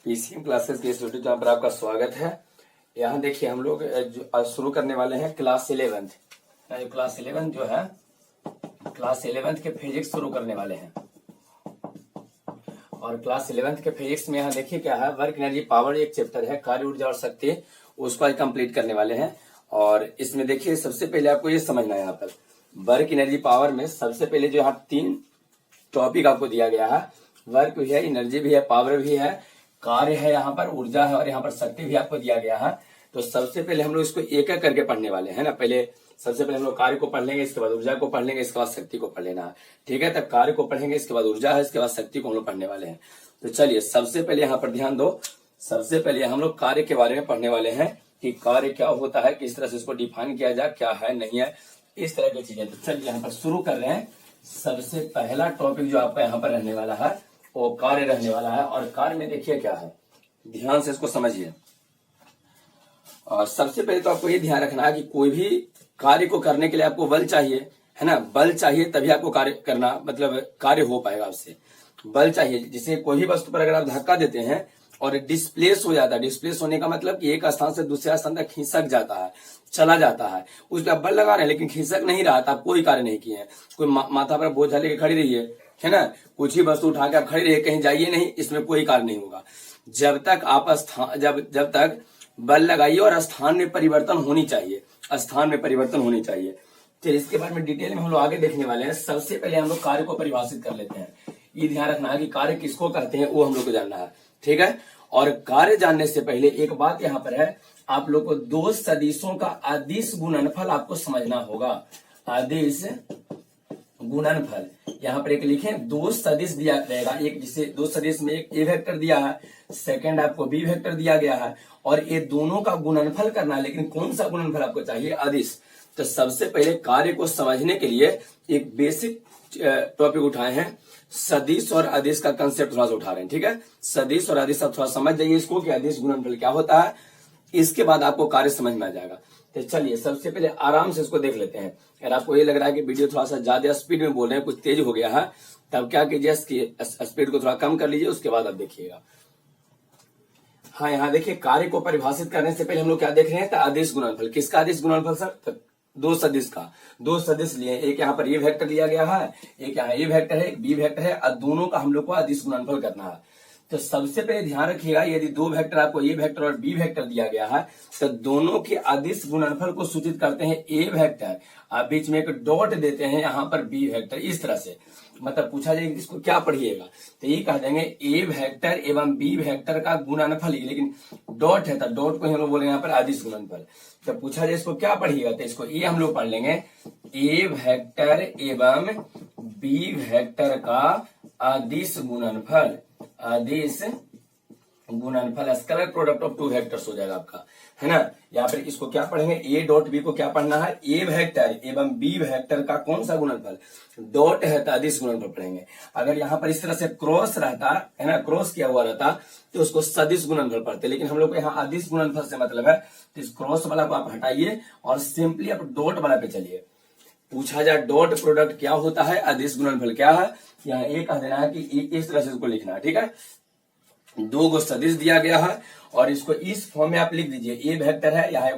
PCM classes के इस YouTube channel पर आपका स्वागत है। यहाँ देखिए हम लोग आज शुरू करने वाले हैं क्लास 11th। क्लास 11 जो है क्लास 11th के फिजिक्स शुरू करने वाले हैं। और क्लास 11th के फिजिक्स में यहाँ देखिए क्या है, वर्क एनर्जी पावर एक चैप्टर है, कार्य ऊर्जा और शक्ति, उसको आज कंप्लीट करने वाले हैं। और इसमें देखिए सबसे पहले आपको ये समझना है, यहाँ पर वर्क एनर्जी पावर में सबसे पहले जो यहाँ 3 टॉपिक आपको दिया गया है, वर्क भी है, एनर्जी भी है, पावर भी है, कार्य है, यहाँ पर ऊर्जा है और यहाँ पर शक्ति भी आपको दिया गया है। तो सबसे पहले हम लोग इसको एक एक करके पढ़ने वाले हैं ना। पहले सबसे पहले हम लोग कार्य को पढ़ लेंगे, इसके बाद ऊर्जा को पढ़ लेंगे, इसके बाद शक्ति को पढ़ लेना है। ठीक है, तब कार्य को पढ़ेंगे, इसके बाद ऊर्जा है, इसके बाद शक्ति को हम लोग पढ़ने वाले हैं। तो चलिए सबसे पहले यहाँ पर ध्यान दो। सबसे पहले हम लोग कार्य के बारे में पढ़ने वाले हैं कि कार्य क्या होता है, किस तरह से इसको डिफाइन किया जाए, क्या है नहीं है, इस तरह की चीजें। तो चलिए यहाँ पर शुरू कर रहे हैं। सबसे पहला टॉपिक जो आपका यहाँ पर रहने वाला है वो कार्य रहने वाला है। और कार्य में देखिए क्या है, ध्यान से इसको समझिए। और सबसे पहले तो आपको ये ध्यान रखना है कि कोई भी कार्य को करने के लिए आपको बल चाहिए, है ना। बल चाहिए तभी आपको कार्य करना, मतलब कार्य हो पाएगा आपसे। बल चाहिए, जिसे कोई भी वस्तु पर अगर आप धक्का देते हैं और डिस्प्लेस हो जाता है, डिस्प्लेस होने का मतलब कि एक स्थान से दूसरे स्थान तक खिसक जाता है, चला जाता है, उस पर बल लगा रहे हैं लेकिन खिसक नहीं रहा, आप कोई कार्य नहीं किए हैं। कोई माथा पर बोझ लेके खड़ी रही है ना, कुछ ही वस्तु उठा के आप खड़ी रहिए, कहीं जाइए नहीं, इसमें कोई कार्य नहीं होगा। जब तक आप जब तक बल लगाइए और स्थान में परिवर्तन होनी चाहिए, स्थान में परिवर्तन होनी चाहिए। फिर इसके बारे में डिटेल में हम लोग आगे देखने वाले हैं। सबसे पहले हम लोग कार्य को परिभाषित कर लेते हैं। ये ध्यान रखना है कि कार्य किसको करते हैं वो हम लोग को जानना है, ठीक है। और कार्य जानने से पहले एक बात यहाँ पर है, आप लोग को दो सदिशों का अदिश गुणनफल आपको समझना होगा। अदिश गुणनफल यहाँ पर एक लिखे, दो सदिश दिया रहेगा, एक जिसे दो सदिश में एक ए वेक्टर दिया है, सेकंड आपको बी वेक्टर दिया गया है, और ये दोनों का गुणनफल करना है। लेकिन कौन सा गुणनफल आपको चाहिए? अदिश। तो सबसे पहले कार्य को समझने के लिए एक बेसिक टॉपिक उठाए हैं, सदिश और अदिश का कंसेप्ट थोड़ा सा उठा रहे हैं, ठीक है। सदिश और अदिश आप थोड़ा समझ जाइए इसको कि अदिश गुणनफल क्या होता है, इसके बाद आपको कार्य समझ में आ जाएगा। तो चलिए सबसे पहले आराम से इसको देख लेते हैं। अगर आपको ये लग रहा है कि वीडियो थोड़ा सा ज्यादा स्पीड में बोल रहे हैं, कुछ तेज हो गया है, तब क्या कीजिए, स्पीड को थोड़ा कम कर लीजिए, उसके बाद आप देखिएगा। हाँ, यहाँ देखिए कार्य को परिभाषित करने से पहले हम लोग क्या देख रहे हैं, तो अदिश गुणनफल। किसका अदिश गुणनफल सर? तो दो सदिश का। दो सदिश लिए, एक यहाँ पर ये वेक्टर लिया गया है, एक यहाँ ये वेक्टर है, एक बी वेक्टर है, और दोनों का हम लोग को अदिश गुणनफल करना है। तो सबसे पहले ध्यान रखिएगा, यदि दो वेक्टर आपको ए वेक्टर और बी वेक्टर दिया गया है, तो दोनों के अदिश गुणनफल को सूचित करते हैं ए वेक्टर, आप बीच में एक डॉट देते हैं यहाँ पर बी वेक्टर, इस तरह से। मतलब पूछा जाए इसको क्या पढ़िएगा, तो ये कह देंगे ए वेक्टर एवं बी वेक्टर का गुणनफल, लेकिन डॉट है तो डॉट को हम लोग बोलेंगे यहाँ पर अदिश गुणनफल। तो पूछा जाए इसको क्या पढ़िएगा, तो इसको ये हम लोग पढ़ लेंगे, ए वेक्टर एवं बी वेक्टर का अदिश गुणनफल। अदिश गुणनफल scalar product of two vectors हो जाएगा आपका, है ना। यहाँ पर इसको क्या पढ़ेंगे, ए डॉट बी को क्या पढ़ना है, ए वेक्टर एवं बी वेक्टर का कौन सा गुणनफल, डॉट है तो अदिश गुणनफल पढ़ेंगे। अगर यहाँ पर इस तरह से क्रॉस रहता है ना, क्रॉस किया हुआ रहता तो उसको सदिश गुणनफल पढ़ते, लेकिन हम लोग को यहाँ अदिश गुणनफल से मतलब है। तो इस क्रॉस वाला को आप हटाइए और सिंपली आप डॉट वाला पे चलिए। पूछा जाए डॉट प्रोडक्ट क्या होता है, अदिश गुणनफल क्या है, यहाँ एक कह देना है कि इस तरह से इसको लिखना है, ठीक है। दो गो सदिश दिया गया है और इसको इस फॉर्म में आप लिख दीजिए, ए वेक्टर है, यहाँ है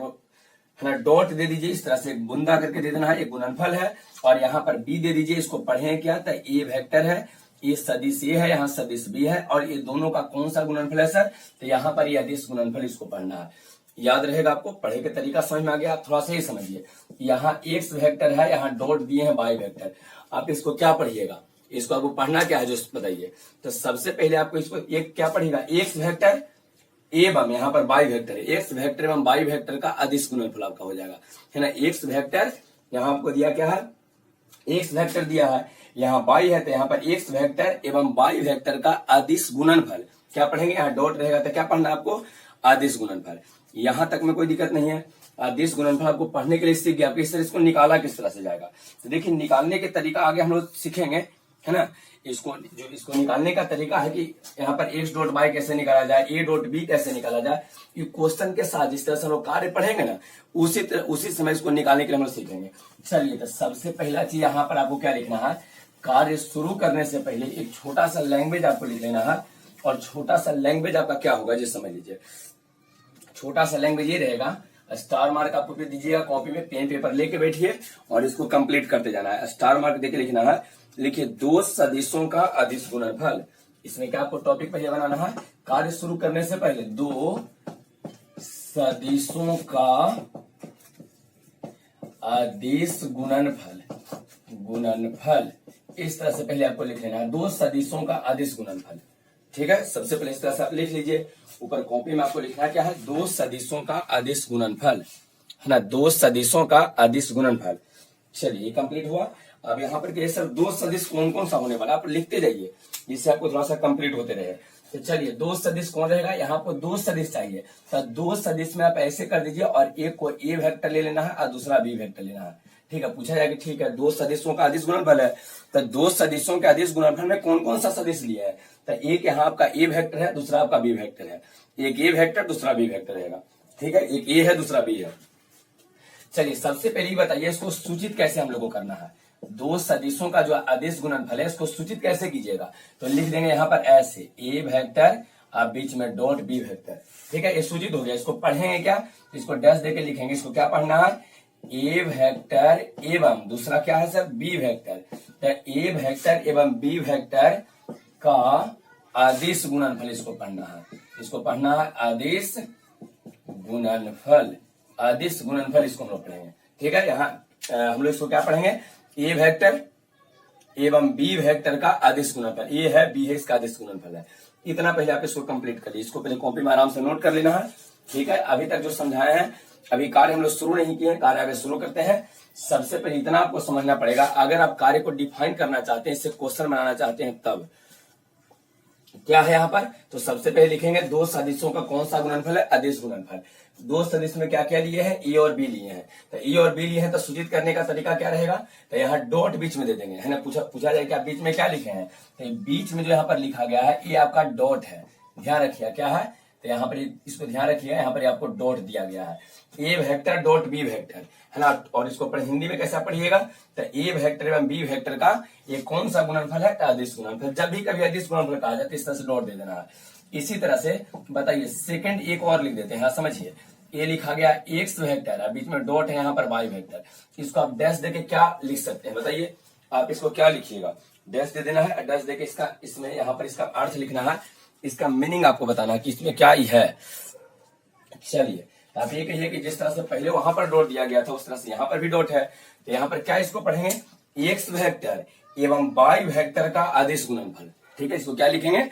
ना, डॉट दे दीजिए, इस तरह से एक बुंदा करके दे देना है, एक गुणनफल है, और यहाँ पर बी दे दीजिए। इसको पढ़े क्या था, ए वेक्टर है, ये सदिश ए है, यहाँ सदिश बी है, और ये दोनों का कौन सा गुणनफल है सर, तो यहाँ पर ये अदिश गुणनफल, इसको पढ़ना है। याद रहेगा आपको, पढ़े का तरीका समझ में आ गया, आप थोड़ा सा ही समझिए। यहाँ एक्स वेक्टर है, यहाँ डॉट दिए हैं वाई वेक्टर, आप इसको क्या पढ़िएगा, इसको आपको पढ़ना क्या है जो बताइए। तो सबसे पहले आपको इसको एक क्या पढ़ेगा, एक्स वेक्टर एवं यहाँ पर वाई वेक्टर है, एक्स वेक्टर एवं वाई वेक्टर का अदिश गुणनफल आपका हो जाएगा, है ना। एक्स वेक्टर यहाँ आपको दिया क्या है, एक्स वेक्टर दिया है, यहाँ वाई है, तो यहाँ पर एक्स वेक्टर एवं वाई वेक्टर का अदिश गुणनफल क्या पढ़ेंगे, यहाँ डॉट रहेगा तो क्या पढ़ना है आपको, अदिश गुणनफल। यहाँ तक में कोई दिक्कत नहीं है। अदिश गुणनफल आपको पढ़ने के लिए सीख गया, इस तरह इसको निकाला किस तरह से जाएगा, तो देखिए निकालने के तरीका आगे हम लोग सीखेंगे, है ना। इसको निकालने का तरीका है कि यहाँ पर एक्स डॉट वाई कैसे निकाला जाए, ए डॉट बी कैसे निकाला जाए, ये क्वेश्चन के साथ जिस तरह से हम लोग कार्य पढ़ेंगे ना, उसी समय इसको निकालने के लिए हम लोग सीखेंगे। चलिए, तो सबसे पहला चीज यहाँ पर आपको क्या लिखना है, कार्य शुरू करने से पहले एक छोटा सा लैंग्वेज आपको लिख लेना है, और छोटा सा लैंग्वेज आपका क्या होगा जी समझ लीजिए। छोटा सा लैंग्वेज ये रहेगा, स्टार मार्क आपको फिर दीजिएगा, कॉपी में पेन पेपर लेके बैठिए और इसको कंप्लीट करते जाना है। स्टार मार्क देके लिखना है, लिखिए दो सदिशों का अदिश गुणनफल। इसमें क्या आपको टॉपिक पहले बनाना है, कार्य शुरू करने से पहले दो सदिशों का अदिश गुणनफल, गुणनफल इस तरह से पहले आपको लिख लेना है, दो सदिशों का अदिश गुणनफल। ठीक है, सबसे पहले इस तरह से आप लिख लीजिए। ऊपर कॉपी में आपको लिखना क्या है, दो सदिशों का अदिश गुणनफल, है ना, दो सदिशों का अदिश गुणनफल। चलिए ये कंप्लीट हुआ। अब यहाँ पर ये सर दो सदिश कौन कौन सा होने वाला आप लिखते जाइए, जिससे आपको थोड़ा सा कंप्लीट होते रहे। तो चलिए दो सदिश कौन रहेगा, यहाँ पर दो सदिश चाहिए, तो दो सदिश में आप ऐसे कर दीजिए और एक को ए वेक्टर ले लेना है और दूसरा बी वेक्टर लेना है। ठीक है, पूछा जाएगा ठीक है दो सदिशों का अदिश गुणनफल है, तो दो सदिशों के अदिश गुणनफल में कौन कौन सा सदिश लिया है, तो एक यहाँ आपका ए वेक्टर है, दूसरा आपका बी वेक्टर है, एक ए वेक्टर दूसरा बी वेक्टर रहेगा। ठीक है, एक ए है दूसरा बी है। चलिए सबसे पहले बताइए इसको सूचित कैसे हम लोग को करना है, दो सदिशों का जो अदिश गुणनफल है इसको सूचित कैसे कीजिएगा, तो लिख देंगे यहाँ पर ऐसे ए वेक्टर और बीच में डॉट बी वेक्टर। ठीक है, ये सूचित हो गया। इसको पढ़ेंगे क्या, इसको डैश देके लिखेंगे। इसको क्या पढ़ना है, ए वेक्टर एवं दूसरा क्या है सर बी वेक्टर, तो ए वेक्टर एवं बी वेक्टर का अदिश गुणनफल इसको पढ़ना है, इसको पढ़ना है अदिश गुणनफल, अदिश गुणनफल इसको हम लोग पढ़ेंगे। ठीक है, यहाँ हम लोग इसको क्या पढ़ेंगे, ए वेक्टर एवं बी वेक्टर का अदिश गुणनफल, ए है बी है इसका अदिश गुणनफल है। इतना पहले आप इसको कंप्लीट करिए, इसको पहले कॉपी में आराम से नोट कर लेना है। ठीक है, अभी तक जो समझाया है, अभी कार्य हम लोग शुरू नहीं किए हैं, कार्य आगे शुरू करते हैं। सबसे पहले इतना आपको समझना पड़ेगा, अगर आप कार्य को डिफाइन करना चाहते हैं, इससे क्वेश्चन बनाना चाहते हैं, तब क्या है यहाँ पर, तो सबसे पहले लिखेंगे दो सदिशों का कौन सा गुणनफल है, अदिश गुणनफल। दो सदिश में क्या क्या लिए हैं, ए और बी लिए हैं, तो ए और बी लिए हैं, तो सूचित करने का तरीका क्या रहेगा, तो यहाँ डॉट बीच में दे देंगे, है ना। पूछा जाए कि आप बीच में क्या लिखे हैं, तो बीच में जो यहाँ पर लिखा गया है ये आपका डॉट है, ध्यान रखिए क्या है, तो यहाँ पर इसको ध्यान रखिए, यहाँ पर आपको डॉट दिया गया है, ए वेक्टर डॉट बी वेक्टर, है ना। और इसको हिंदी में कैसा पढ़िएगा, तो ए वेक्टर एवं बी वेक्टर का ये कौन सा गुणनफल है, तो अदिश गुणनफल। जब भी कभी अदिश गुणनफल कहा जाए तो इस तरह से डॉट दे देना है। इसी तरह से बताइए सेकंड एक और लिख देते हैं, हाँ समझिए, ये लिखा गया एक्स वेक्टर है, बीच में डॉट है यहाँ पर वाई वेक्टर, इसको आप डैश देके क्या लिख सकते हैं बताइए, आप इसको क्या लिखिएगा, डैश दे देना है, डैश देके इसका इसमें यहाँ पर इसका अर्थ लिखना है, इसका मीनिंग आपको बताना है कि इसमें क्या ही है। चलिए आप ये कहिए कि जिस तरह से पहले वहां पर डॉट दिया गया था उस तरह से यहाँ पर भी डॉट है, तो यहाँ पर क्या इसको पढ़ेंगे, एक्स वेक्टर एवं वाई वेक्टर का अदिश गुणनफल। ठीक है, इसको क्या लिखेंगे,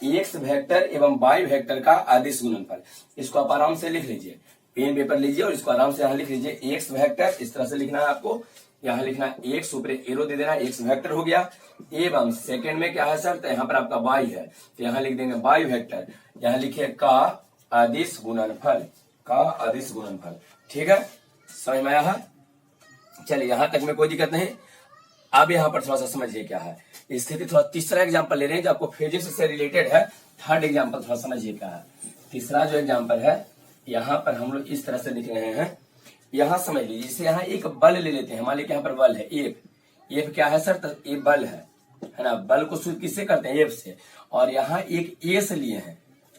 एक्स वेक्टर एवं वाई वेक्टर का अदिश गुणनफल। इसको आप आराम से लिख लीजिए, पेन पेपर लीजिए और इसको आराम से यहाँ लिख लीजिए, एक्स वेक्टर इस तरह से लिखना है आपको, यहाँ लिखना है एक्स, ऊपर एरो दे देना, एक्स वेक्टर हो गया, एवं सेकंड में क्या है सर, तो यहाँ पर आपका वाई है, तो यहाँ लिख देंगे वाई वेक्टर, यहाँ लिखिए का अदिश गुणनफल, का अदिश गुणनफल। ठीक है, समझ में आया है। चलिए यहाँ तक में कोई दिक्कत नहीं। अब यहाँ पर थोड़ा सा समझिए क्या है स्थिति, थोड़ा तीसरा एग्जांपल ले रहे हैं जो आपको फिजिक्स से रिलेटेड है। थर्ड एग्जांपल थोड़ा समझिए क्या है। तीसरा जो एग्जांपल है यहाँ पर हम लोग इस तरह से लिख रहे हैं, यहाँ समझ लीजिए, जैसे यहाँ एक बल ले लेते हैं, मान लीजिए यहाँ पर बल है एफ, एफ क्या है सर, तो ये बल है ना, बल को सूचित किससे करते हैं, एफ से, और यहाँ एक एस लिए हैं,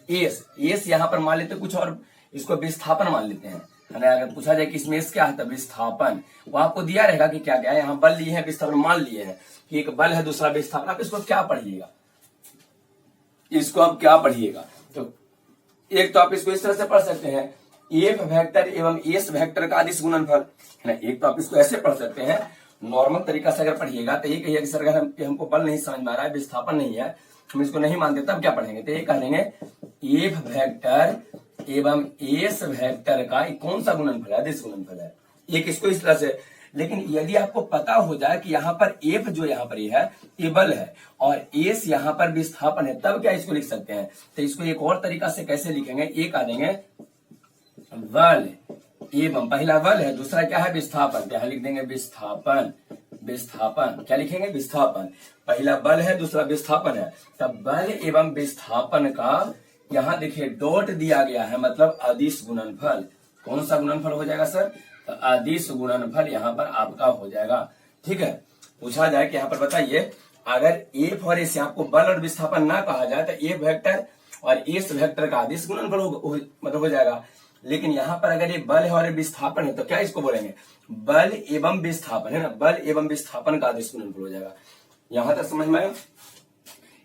एस, एस यहाँ पर मान लेते कुछ और इसको विस्थापन मान लेते हैं, है ना। अगर पूछा जाए कि इसमें एस क्या है, तो विस्थापन, वो आपको दिया रहेगा कि क्या क्या है, यहाँ बल लिए हैं विस्थापन मान लिए हैं कि एक बल है दूसरा विस्थापन। आप इसको क्या पढ़िएगा, इसको आप क्या पढ़िएगा, तो एक तो आप इसको इस तरह से पढ़ सकते हैं, एफ वेक्टर एवं एस वेक्टर का अदिश गुणनफल, है ना। एक तो आप इसको ऐसे पढ़ सकते हैं नॉर्मल तरीका से, अगर पढ़िएगा तो ये कहिए कि सर अगर हमको बल नहीं समझ में आ रहा है, विस्थापन नहीं है, हम इसको नहीं मानते, तब क्या पढ़ेंगे, तो ये कह देंगे एफ वेक्टर एवं एस वेक्टर का कौन सा गुणनफल है, अदिश गुणनफल है, एक इसको इस तरह से। लेकिन यदि आपको पता हो जाए कि यहाँ पर एफ जो यहाँ पर ये है ये बल है और एस यहाँ पर विस्थापन है, तब क्या इसको लिख सकते हैं, तो इसको एक और तरीका से कैसे लिखेंगे, एक आ देंगे बल एवं, पहला बल है दूसरा क्या है विस्थापन, यहाँ लिख देंगे विस्थापन, विस्थापन क्या लिखेंगे, विस्थापन, पहला बल है दूसरा विस्थापन है, तब बल एवं विस्थापन का यहाँ देखिए डॉट दिया गया है, मतलब अदिश गुणनफल। कौन सा गुणनफल हो जाएगा सर, तो अदिश गुणनफल यहाँ पर आपका हो जाएगा। ठीक है, पूछा जाए कि यहाँ पर बताइए अगर एफ और ए से आपको बल और विस्थापन ना कहा जाए तो एफ वेक्टर और एस वेक्टर का अदिश गुणनफल मतलब हो जाएगा। लेकिन यहाँ पर अगर ये बल है और ये विस्थापन है तो क्या इसको बोलेंगे, बल एवं विस्थापन, है ना, बल एवं विस्थापन का अदिश गुणनफल हो जाएगा। यहां तक समझ में आया?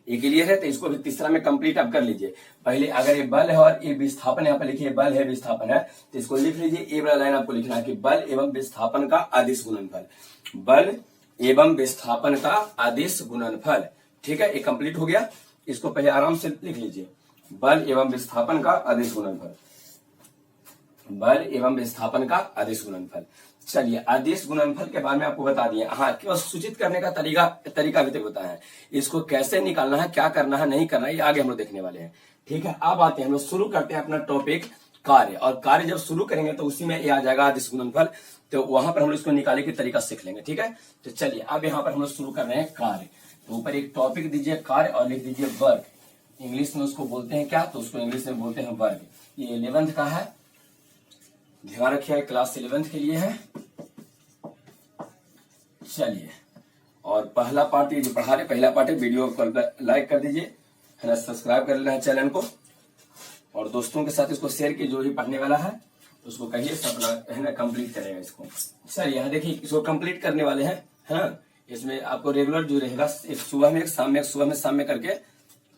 ये क्लियर है? तो इसको भी तीसरा में कंप्लीट आप कर लीजिए। पहले अगर ये बल है और ये विस्थापन, यहाँ पर लिखिए बल है विस्थापन है, तो इसको लिख लीजिए। ए वाला लाइन आपको लिखना है कि बल एवं विस्थापन का अदिश गुणनफल, बल एवं विस्थापन का अदिश गुणनफल। ठीक है, ये कंप्लीट हो गया। इसको पहले आराम से लिख लीजिए, बल एवं विस्थापन का अदिश गुणनफल, बल एवं विस्थापन का अदिश गुणनफल। चलिए, अदिश गुणनफल के बारे में आपको बता दिए। हाँ, केवल सूचित करने का तरीका भी तक होता है। इसको कैसे निकालना है, क्या करना है, नहीं करना है, ये आगे हम लोग देखने वाले हैं। ठीक है, अब आते हैं हम लोग शुरू करते हैं अपना टॉपिक कार्य। और कार्य जब शुरू करेंगे तो उसी में ये आ जाएगा अदिश गुणनफल, तो वहां पर हम लोग इसको निकालने की तरीका सीख लेंगे। ठीक है, तो चलिए अब यहाँ पर हम लोग शुरू कर रहे हैं कार्य। तो ऊपर एक टॉपिक दीजिए कार्य और लिख दीजिए वर्ग। इंग्लिश में उसको बोलते हैं क्या, तो उसको इंग्लिश में बोलते हैं वर्ग। ये 11th का है, ध्यान रखिए, क्लास 11th के लिए है। चलिए, और पहला पार्ट ये जो पढ़ा रहे, पहला पार्ट है, वीडियो को लाइक कर दीजिए, है ना, सब्सक्राइब कर लेना है चैनल को, और दोस्तों के साथ इसको शेयर कीजिए। जो भी पढ़ने वाला है उसको कहिए अपना, है ना, कंप्लीट करेगा इसको। सर यहाँ देखिए, इसको कंप्लीट करने वाले हैं, है ना। इसमें आपको रेगुलर जो रहेगा, एक सुबह में, एक शाम में, एक सुबह में, शाम में करके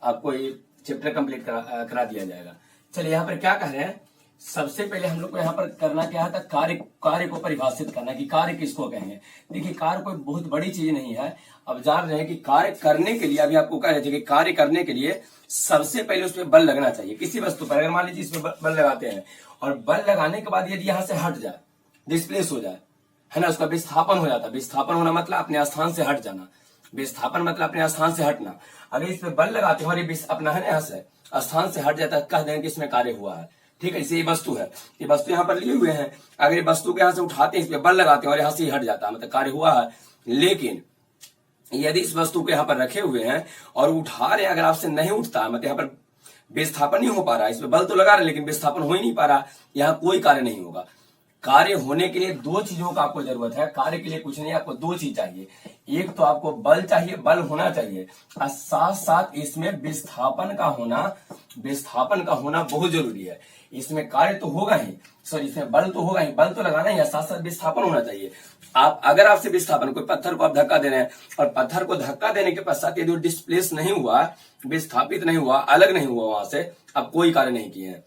आपको ये चैप्टर कंप्लीट करा दिया जाएगा। चलिए, यहाँ पर क्या कह रहे हैं, सबसे पहले हम लोग को यहाँ पर करना क्या था, कार्य को परिभाषित करना कि कार्य किसको कहेंगे। देखिए, कार्य कोई बहुत बड़ी चीज नहीं है। अब जान रहे हैं कि कार्य करने के लिए, अभी आपको कह रहे थे कि कार्य करने के लिए सबसे पहले उसमें बल लगना चाहिए किसी वस्तु पर। अगर मान लीजिए इसमें बल लगाते हैं और बल लगाने के बाद यदि यहाँ से हट जाए, डिस्प्लेस हो जाए, है ना, उसका विस्थापन हो जाता है। विस्थापन होना मतलब अपने स्थान से हट जाना, विस्थापन मतलब अपने स्थान से हटना। अगर इसमें बल लगाते हैं और ये अपना, है ना, यहाँ से स्थान से हट जाता है, कह देंगे कि इसमें कार्य हुआ है। ठीक है, इसे ये वस्तु है, ये वस्तु यहाँ पर लिए हुए हैं, अगर ये वस्तु को यहाँ से उठाते हैं, इस पे बल लगाते हैं और यहाँ से हट जाता है, मतलब कार्य हुआ है। लेकिन यदि इस वस्तु को यहाँ पर रखे हुए हैं और उठा रहे हैं, अगर आपसे नहीं उठता, मतलब यहाँ पर विस्थापन नहीं हो पा रहा है, इसमें बल तो लगा रहे लेकिन विस्थापन हो ही नहीं पा रहा, यहाँ कोई कार्य नहीं होगा। कार्य होने के लिए दो चीजों का आपको जरूरत है। कार्य के लिए कुछ नहीं, आपको दो चीज चाहिए। एक तो आपको बल चाहिए, बल होना चाहिए, और साथ साथ इसमें विस्थापन का होना बहुत जरूरी है। इसमें कार्य तो होगा ही, सॉरी, इसमें बल तो होगा ही, बल तो लगाना ही है, साथ साथ विस्थापन होना चाहिए। अगर आपसे विस्थापन, कोई पत्थर को आप धक्का दे रहे हैं और पत्थर को धक्का देने के पश्चात यदि डिस्प्लेस नहीं हुआ, विस्थापित नहीं हुआ, अलग नहीं हुआ वहां से, आप कोई कार्य नहीं किए हैं।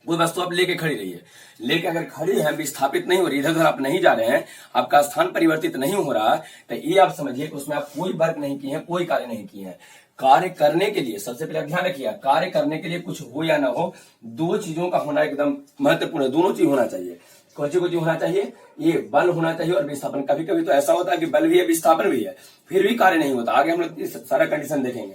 वो वस्तु आप लेके खड़ी रही है, लेके अगर खड़ी है, विस्थापित नहीं हो रही, इधर उधर आप नहीं जा रहे हैं, आपका स्थान परिवर्तित नहीं हो रहा, तो ये आप समझिए कि उसमें आप कोई वर्क नहीं किए हैं, कोई कार्य नहीं किए हैं। कार्य करने के लिए सबसे पहले ध्यान रखिए, कार्य करने के लिए कुछ हो या ना हो, दो चीजों का होना एकदम महत्वपूर्ण है। दोनों चीज होना चाहिए। कौन सी होना चाहिए, ये बल होना चाहिए और विस्थापन। कभी कभी तो ऐसा होता है कि बल भी है, विस्थापन भी है, फिर भी कार्य नहीं होता। आगे हम लोग सारा कंडीशन देखेंगे।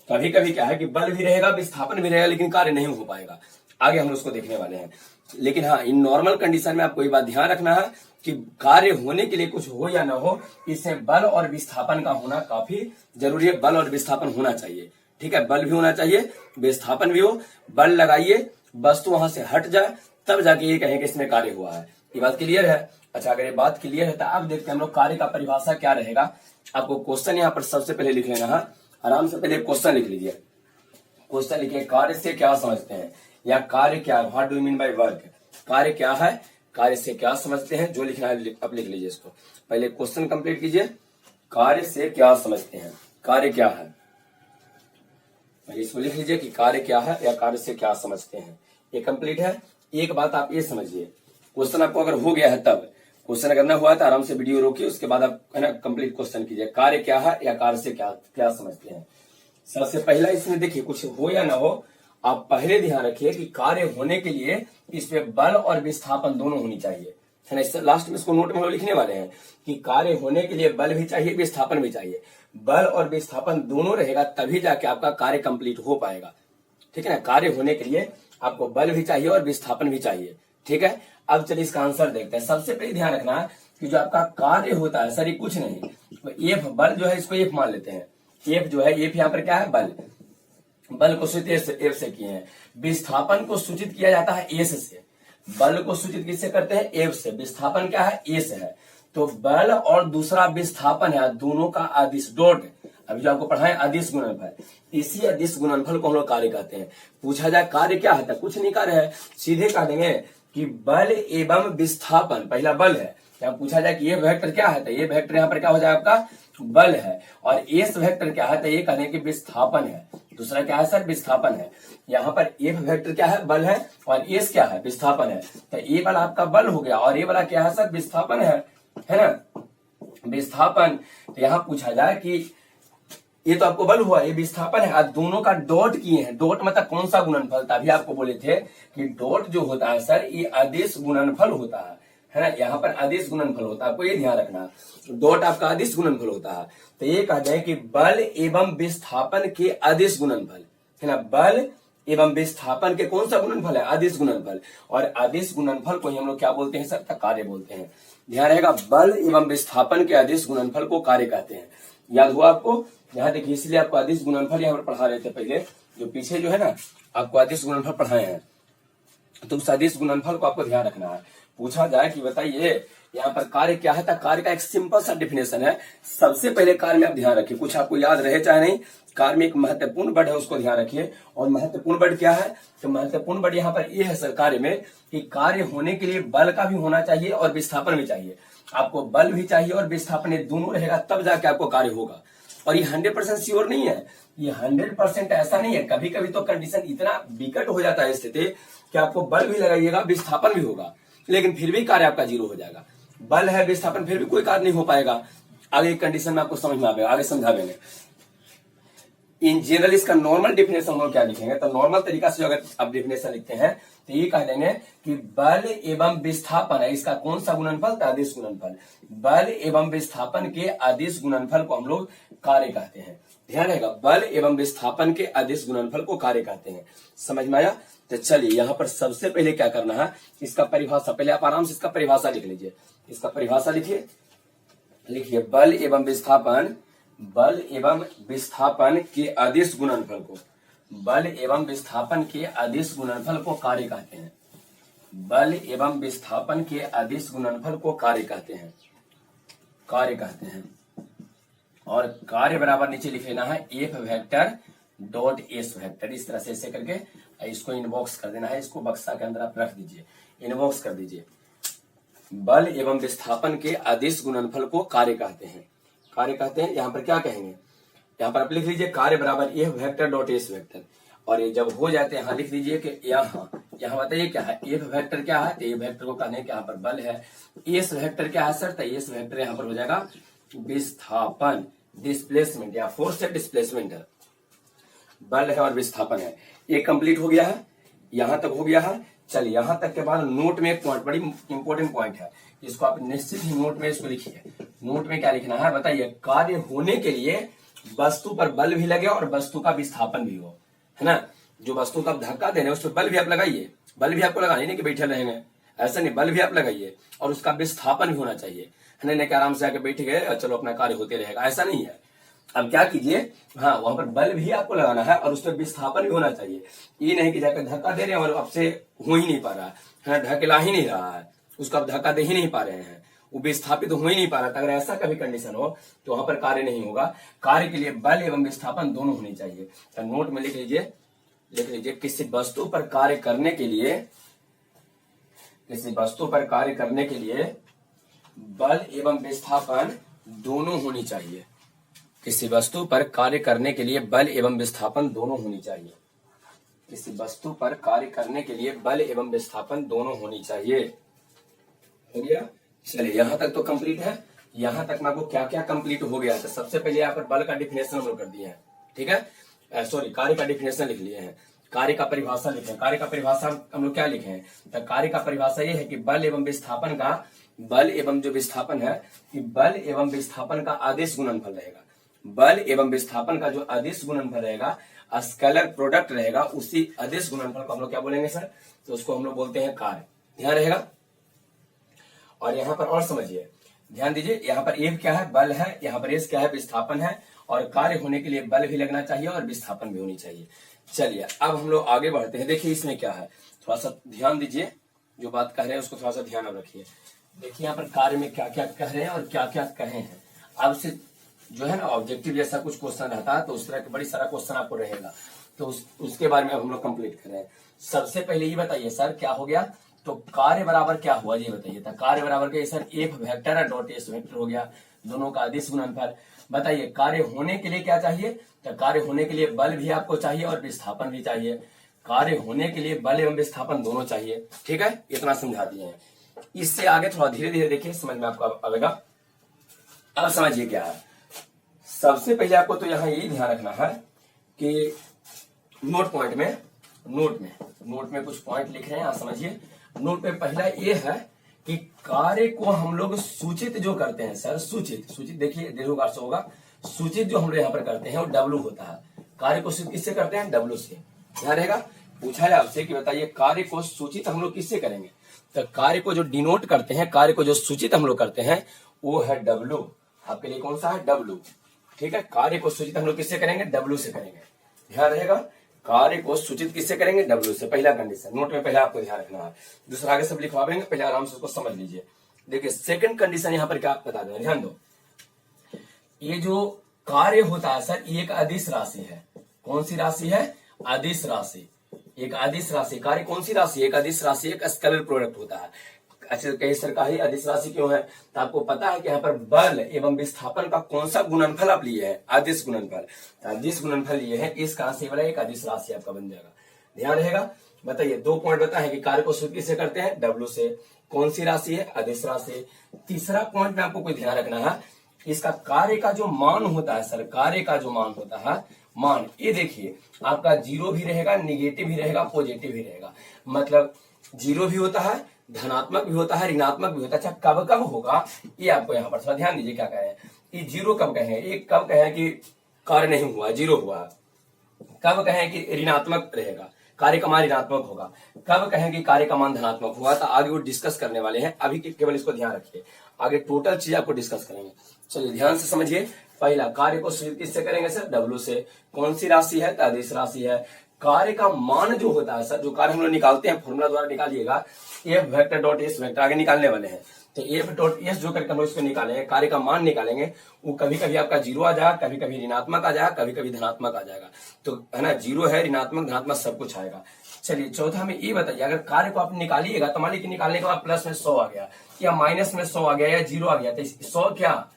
कभी कभी क्या है कि बल भी रहेगा, विस्थापन भी रहेगा, लेकिन कार्य नहीं हो पाएगा। आगे हम उसको देखने वाले हैं। लेकिन हाँ, इन नॉर्मल कंडीशन में आपको ये बात ध्यान रखना है कि कार्य होने के लिए कुछ हो या ना हो, इसमें बल और विस्थापन का होना काफी जरूरी है। बल और विस्थापन होना चाहिए। ठीक है, बल भी होना चाहिए, विस्थापन भी हो। बल लगाइए, वस्तु वहां से हट जाए, तब जाके ये कहें कि इसमें कार्य हुआ है। ये बात क्लियर है? अच्छा, अगर ये बात क्लियर है तो अब देखते हैं हम लोग कार्य का परिभाषा क्या रहेगा। आपको क्वेश्चन यहाँ पर सबसे पहले लिख लेना है। आराम से पहले क्वेश्चन लिख लीजिए। क्वेश्चन लिखिए, कार्य से क्या समझते हैं, या कार्य क्या है, what do you mean by work. कार्य क्या है, कार्य से क्या समझते हैं, जो लिखना है अब लिख लीजिए इसको। पहले क्वेश्चन कंप्लीट कीजिए, कार्य से क्या समझते हैं, कार्य क्या है, इसको लिख लीजिए कि कार्य क्या है या कार्य से क्या समझते हैं। ये कंप्लीट है। एक बात आप ये समझिए, क्वेश्चन आपको अगर हो गया है तब, क्वेश्चन अगर ना हुआ तो आराम से वीडियो रोकिए, उसके बाद आप, है ना, कंप्लीट क्वेश्चन कीजिए। कार्य क्या है या कार्य से क्या समझते हैं। सबसे पहला इसमें देखिए, कुछ हो या ना हो, आप पहले ध्यान रखिए कि कार्य होने के लिए इसमें बल और विस्थापन दोनों होनी चाहिए, है ना। इससे लास्ट में इसको नोट में लिखने वाले हैं कि कार्य होने के लिए बल भी चाहिए, विस्थापन भी चाहिए। बल और विस्थापन दोनों रहेगा तभी जाके आपका कार्य कंप्लीट हो पाएगा। ठीक है ना, कार्य होने के लिए आपको बल भी चाहिए और विस्थापन भी चाहिए। ठीक है, अब चलिए इसका आंसर देखते हैं। सबसे पहले ध्यान रखना है कि जो आपका कार्य होता है, सर ये कुछ नहीं, तो एफ बल जो है, इसको एफ मान लेते हैं। एफ जो है, एफ यहाँ पर क्या है, बल। बल को सूचित एफ से किए हैं। विस्थापन को सूचित किया जाता है एस से। बल को सूचित किससे करते हैं, एफ से। विस्थापन क्या है, ए से है। तो बल और दूसरा विस्थापन है, दोनों का अदिश डॉट, अभी जो आपको पढ़ाएं अदिश गुणनफल, इसी अदिश गुणनफल को हम लोग कार्य कहते हैं। पूछा जाए कार्य क्या है, तो कुछ नहीं कार्य है, सीधे कह देंगे कि बल एवं विस्थापन। पहला बल है, क्या पूछा जाए कि ये वेक्टर क्या है, तो ये वेक्टर यहाँ पर क्या हो जाए आपका बल है, और एस वेक्टर क्या है, तो ये कहने की विस्थापन है। दूसरा क्या है सर, विस्थापन है। यहाँ पर एफ वेक्टर क्या है, बल है, और एस क्या है, विस्थापन है। तो ये वाला आपका बल हो गया, और ये वाला क्या है सर, विस्थापन है ना, विस्थापन। तो यहाँ पूछा जाए कि ये तो आपको बल हुआ, ये विस्थापन है, आज दोनों का डॉट किए हैं। डॉट मतलब कौन सा गुणनफल, तभी आपको बोले थे कि डॉट जो होता है सर, ये अदिश गुणनफल होता है ना, यहाँ पर अदिश गुणनफल होता है, आपको ये ध्यान रखना, डॉट आपका अदिश गुणनफल होता है। तो ये कहा जाए कि बल एवं विस्थापन के अदिश गुणनफल है ना, बल एवं विस्थापन के कौन सा गुणनफल है, अदिश गुणनफल। और अदिश गुणनफल को हम लोग क्या बोलते हैं सर, कार्य बोलते हैं। ध्यान रहेगा, बल एवं विस्थापन के अदिश गुणनफल को कार्य कहते हैं। याद हुआ आपको, यहाँ देखिए, इसलिए आपको अदिश गुणनफल यहाँ पर पढ़ा रहे थे पहले, जो पीछे जो है ना आपको अदिश गुणनफल पढ़ाए हैं, तो उस अदिश गुणनफल को आपको ध्यान रखना है। पूछा जाए कि बताइए यहाँ पर कार्य क्या है, तो कार्य का एक सिंपल सा डिफिनेशन है। सबसे पहले कार्य में आप ध्यान रखिए, कुछ आपको याद रहे चाहे नहीं, कार्य में एक महत्वपूर्ण वर्ड है, उसको ध्यान रखिए। और महत्वपूर्ण वर्ड क्या है, तो महत्वपूर्ण वर्ड यहाँ पर यह है सर कार्य में, कि कार्य होने के लिए बल का भी होना चाहिए और विस्थापन भी चाहिए। आपको बल भी चाहिए और विस्थापन, दोनों रहेगा तब जाके आपको कार्य होगा। और ये 100% श्योर नहीं है, ये 100% ऐसा नहीं है। कभी कभी तो कंडीशन इतना विकट हो जाता है स्थिति कि आपको बल भी लगाइएगा, विस्थापन भी होगा, लेकिन फिर भी कार्य आपका जीरो हो जाएगा। बल है, विस्थापन, फिर भी कोई कार्य नहीं हो पाएगा। आगे कंडीशन में आपको समझ में आएगा, आगे समझा देंगे। इन जनरल इसका नॉर्मल डिफिनेशन हम लोग क्या लिखेंगे, तो नॉर्मल तरीका से अगर आप डिफिनेशन लिखते हैं तो ये कह देंगे कि बल एवं विस्थापन है, इसका कौन सा गुणनफल, तो अदिश गुणनफल। बल एवं विस्थापन के अदिश गुणनफल को हम लोग कार्य कहते हैं। ध्यान रहेगा, बल एवं विस्थापन के अदिश गुणनफल को कार्य कहते हैं। समझ में आया। तो चलिए यहाँ पर सबसे पहले क्या करना है, इसका परिभाषा, पहले आप आराम से इसका परिभाषा लिख लीजिए। इसका परिभाषा लिखिए, लिखिए बल एवं विस्थापन, बल एवं विस्थापन के अदिश गुणनफल को, बल एवं विस्थापन के अदिश गुणनफल को कार्य कहते हैं। बल एवं विस्थापन के अदिश गुणनफल को कार्य कहते हैं, कार्य कहते हैं। और कार्य बराबर नीचे लिख लेना है F vector dot S vector, इस तरह से ऐसे करके इसको इनबॉक्स कर देना है, इसको बक्सा के अंदर आप रख दीजिए, इनबॉक्स कर दीजिए। बल एवं विस्थापन के अदिश गुणनफल को कार्य कहते हैं, कार्य कहते हैं। यहाँ पर क्या कहेंगे, यहाँ पर आप लिख लीजिए कार्य बराबर F vector dot S vector. और ये जब हो जाते हैं, यहाँ लिख दीजिए कि यहाँ बताइए क्या है, एफ वेक्टर क्या है, तो ए वेक्टर को कहने के यहाँ पर बल है। एस वेक्टर क्या है सर, तो एस वेक्टर यहाँ पर हो जाएगा विस्थापन, डिस्प्लेसमेंट या फोर्स या डिस्प्लेसमेंट है, बल है और विस्थापन है। ये कंप्लीट हो गया है, यहां तक हो गया है। चलिए यहां तक के बाद नोट में एक पॉइंट, बड़ी इंपॉर्टेंट पॉइंट है, इसको आप निश्चित ही नोट में इसको लिखिए। नोट में क्या लिखना है बताइए, कार्य होने के लिए वस्तु पर बल भी लगे और वस्तु का विस्थापन भी हो, है ना। जो वस्तु का धक्का देने उस पर बल भी आप लगाइए, बल भी आपको लगाना, नहीं कि बैठे रहेंगे, ऐसा नहीं, बल भी आप लगाइए और उसका विस्थापन भी होना चाहिए, है ना। कि आराम से आके बैठ गए और चलो अपना कार्य होते रहेगा, ऐसा नहीं है। अब क्या कीजिए, हाँ वहां पर बल भी आपको लगाना है और उस पर विस्थापन भी होना चाहिए। ये नहीं कि जाकर धक्का दे रहे हैं और आपसे हो ही नहीं पा रहा है, ढकेला ही नहीं रहा है, उसको आप धक्का दे ही नहीं पा रहे हैं, वो विस्थापित हो ही नहीं पा रहा। अगर ऐसा कभी कंडीशन हो तो वहां पर कार्य नहीं होगा। कार्य के लिए बल एवं विस्थापन दोनों होनी चाहिए। तो नोट में लिख लीजिए, लिख लीजिए किसी वस्तु पर कार्य करने के लिए, किसी वस्तु पर कार्य करने के लिए बल एवं विस्थापन दोनों होनी चाहिए। किसी वस्तु पर कार्य करने के लिए बल एवं विस्थापन दोनों होनी चाहिए। किसी वस्तु पर कार्य करने के लिए बल एवं विस्थापन दोनों होनी चाहिए। हो गया। चलिए यहां तक तो कंप्लीट है। यहां तक में आपको क्या क्या कंप्लीट हो गया है। सबसे पहले यहाँ पर बल का डिफिनेशन हम लोग कर दिए हैं, ठीक है, सॉरी कार्य का डिफिनेशन लिख लिए हैं। कार्य का परिभाषा लिखे, कार्य का परिभाषा हम लोग क्या लिखे हैं, तो कार्य का परिभाषा ये है कि बल एवं विस्थापन का, बल एवं जो विस्थापन है, कि बल एवं विस्थापन का आदेश गुणनफल रहेगा। बल एवं विस्थापन का जो अदिश गुणनफल रहेगा, स्केलर प्रोडक्ट रहेगा, उसी अदिश गुणनफल को हम लोग क्या बोलेंगे सर, तो उसको हम लोग बोलते हैं कार्य। ध्यान रहेगा। और यहाँ पर और समझिए, ध्यान दीजिए, यहाँ पर एफ क्या है, बल है, यहाँ पर एस क्या है, विस्थापन है। और कार्य होने के लिए बल भी लगना चाहिए और विस्थापन भी होनी चाहिए। चलिए अब हम लोग आगे बढ़ते हैं। देखिए इसमें क्या है, थोड़ा सा ध्यान दीजिए, जो बात कह रहे हैं उसको थोड़ा सा ध्यान रखिए। देखिए यहाँ पर कार्य में क्या क्या कह रहे हैं और क्या क्या कहे हैं। अब से जो है ना ऑब्जेक्टिव जैसा कुछ क्वेश्चन रहता है, तो उस तरह के बड़ी सारा क्वेश्चन आपको रहेगा, तो उसके बारे में हम लोग कंप्लीट कर रहे हैं। सबसे पहले ये बताइए सर क्या हो गया, तो कार्य बराबर क्या हुआ ये बताइए। था कार्य बराबर क्या सर, एफ वेक्टर है डॉट एस वेक्टर हो गया, दोनों का अदिश गुणनफल। बताइए कार्य होने के लिए क्या चाहिए, तो कार्य होने के लिए बल भी आपको चाहिए और विस्थापन भी चाहिए। कार्य होने के लिए बल एवं विस्थापन दोनों चाहिए, ठीक है, इतना समझा दिए हैं। इससे आगे थोड़ा धीरे धीरे देखिए, समझ में आपको आएगा। अब समझिए क्या है, सबसे पहले आपको तो यहाँ यही ध्यान रखना है कि नोट में कुछ पॉइंट लिख रहे हैं, आप समझिए। नोट में पहला ये है कि कार्य को हम लोग सूचित जो करते हैं सर, सूचित देखिए दीर्घकार से होगा, सूचित जो हम लोग यहाँ पर करते हैं वो डब्लू होता है। कार्य को सूचित किससे करते हैं, डब्लू से। ध्यान रहेगा, पूछा है आपसे कि बताइए कार्य को सूचित हम लोग किससे करेंगे, तो कार्य को जो डिनोट करते हैं, कार्य को जो सूचित हम लोग करते हैं वो है डब्लू। आपके लिए कौन सा है, डब्लू, ठीक है। कार्य को सूचित हम लोग किससे करेंगे, डब्लू से करेंगे। ध्यान रहेगा, कार्य को सूचित किससे करेंगे, डब्लू से। पहला कंडीशन नोट में पहले आपको ध्यान रखना है, दूसरा आगे सब लिखवाएंगे, पहले आराम से उसको समझ लीजिए। देखिए सेकंड कंडीशन यहाँ पर क्या बता दें, ध्यान दो। ये जो कार्य होता है सर, ये एक अदिश राशि है। कौन सी राशि है, अदिश राशि। एक अदिश राशि, कार्य कौन सी राशि, एक अदिश राशि, एक स्केलर प्रोडक्ट होता है। अच्छा कहीं सर का ही अदिश राशि क्यों है, तो आपको पता है कि यहाँ पर बल एवं विस्थापन का कौन सा गुणनफल आप लिए हैं, अदिश गुणनफल। अदिश गुणनफल लिए है, इस कारण से वाला एक अदिश राशि आपका बन जाएगा। ध्यान रहेगा। बताइए दो पॉइंट बताए कि कार्य को सूचित किससे करते हैं, डब्लू से। कौन सी राशि है, अदिश राशि। तीसरा पॉइंट में आपको कोई ध्यान रखना है, इसका कार्य का जो मान होता है सर, कार्य का जो मान होता है, मान ये देखिए आपका जीरो भी रहेगा, निगेटिव भी रहेगा, पॉजिटिव भी रहेगा। मतलब जीरो भी होता है, धनात्मक भी होता है, ऋणात्मक भी होता है। अच्छा कब कब होगा ये आपको यहाँ पर थोड़ा ध्यान दीजिए, क्या कहें कि जीरो कब कहें, एक कब कहें कि कार्य नहीं हुआ, जीरो हुआ। कब कहें कि ऋणात्मक रहेगा, कार्य का मान ऋणात्मक होगा। कब कहें कि कार्य का मान धनात्मक होगा, तो आगे वो डिस्कस करने वाले हैं। अभी केवल इसको ध्यान रखिए, आगे टोटल चीज आपको डिस्कस करेंगे। चलिए ध्यान से समझिए। पहला, कार्य को सूचित किससे करेंगे सर, डब्लू से। कौन सी राशि है, तो अदिश राशि है। कार्य का मान जो होता है सर, जो कार्य हम लोग निकालते हैं फॉर्मूला द्वारा निकालिएगा, F vector dot S vector आगे निकालने वाले हैं। तो एफ डॉट एस जो करके हम लोग इसको निकालेंगे, कार्य का मान निकालेंगे, वो कभी कभी आपका जीरो आ जाएगा, कभी कभी ऋणात्मक आ जाएगा, कभी कभी धनात्मक आ जाएगा। तो है ना, जीरो है, ऋणात्मक धनात्मक सब कुछ आएगा। चलिए चौथा में ये बताइए, अगर कार्य को आप निकालिएगा तो मान लीजिए निकालने के बाद प्लस में 100 आ गया, या माइनस में 100 आ गया, या जीरो आ गया, तो 100 क्या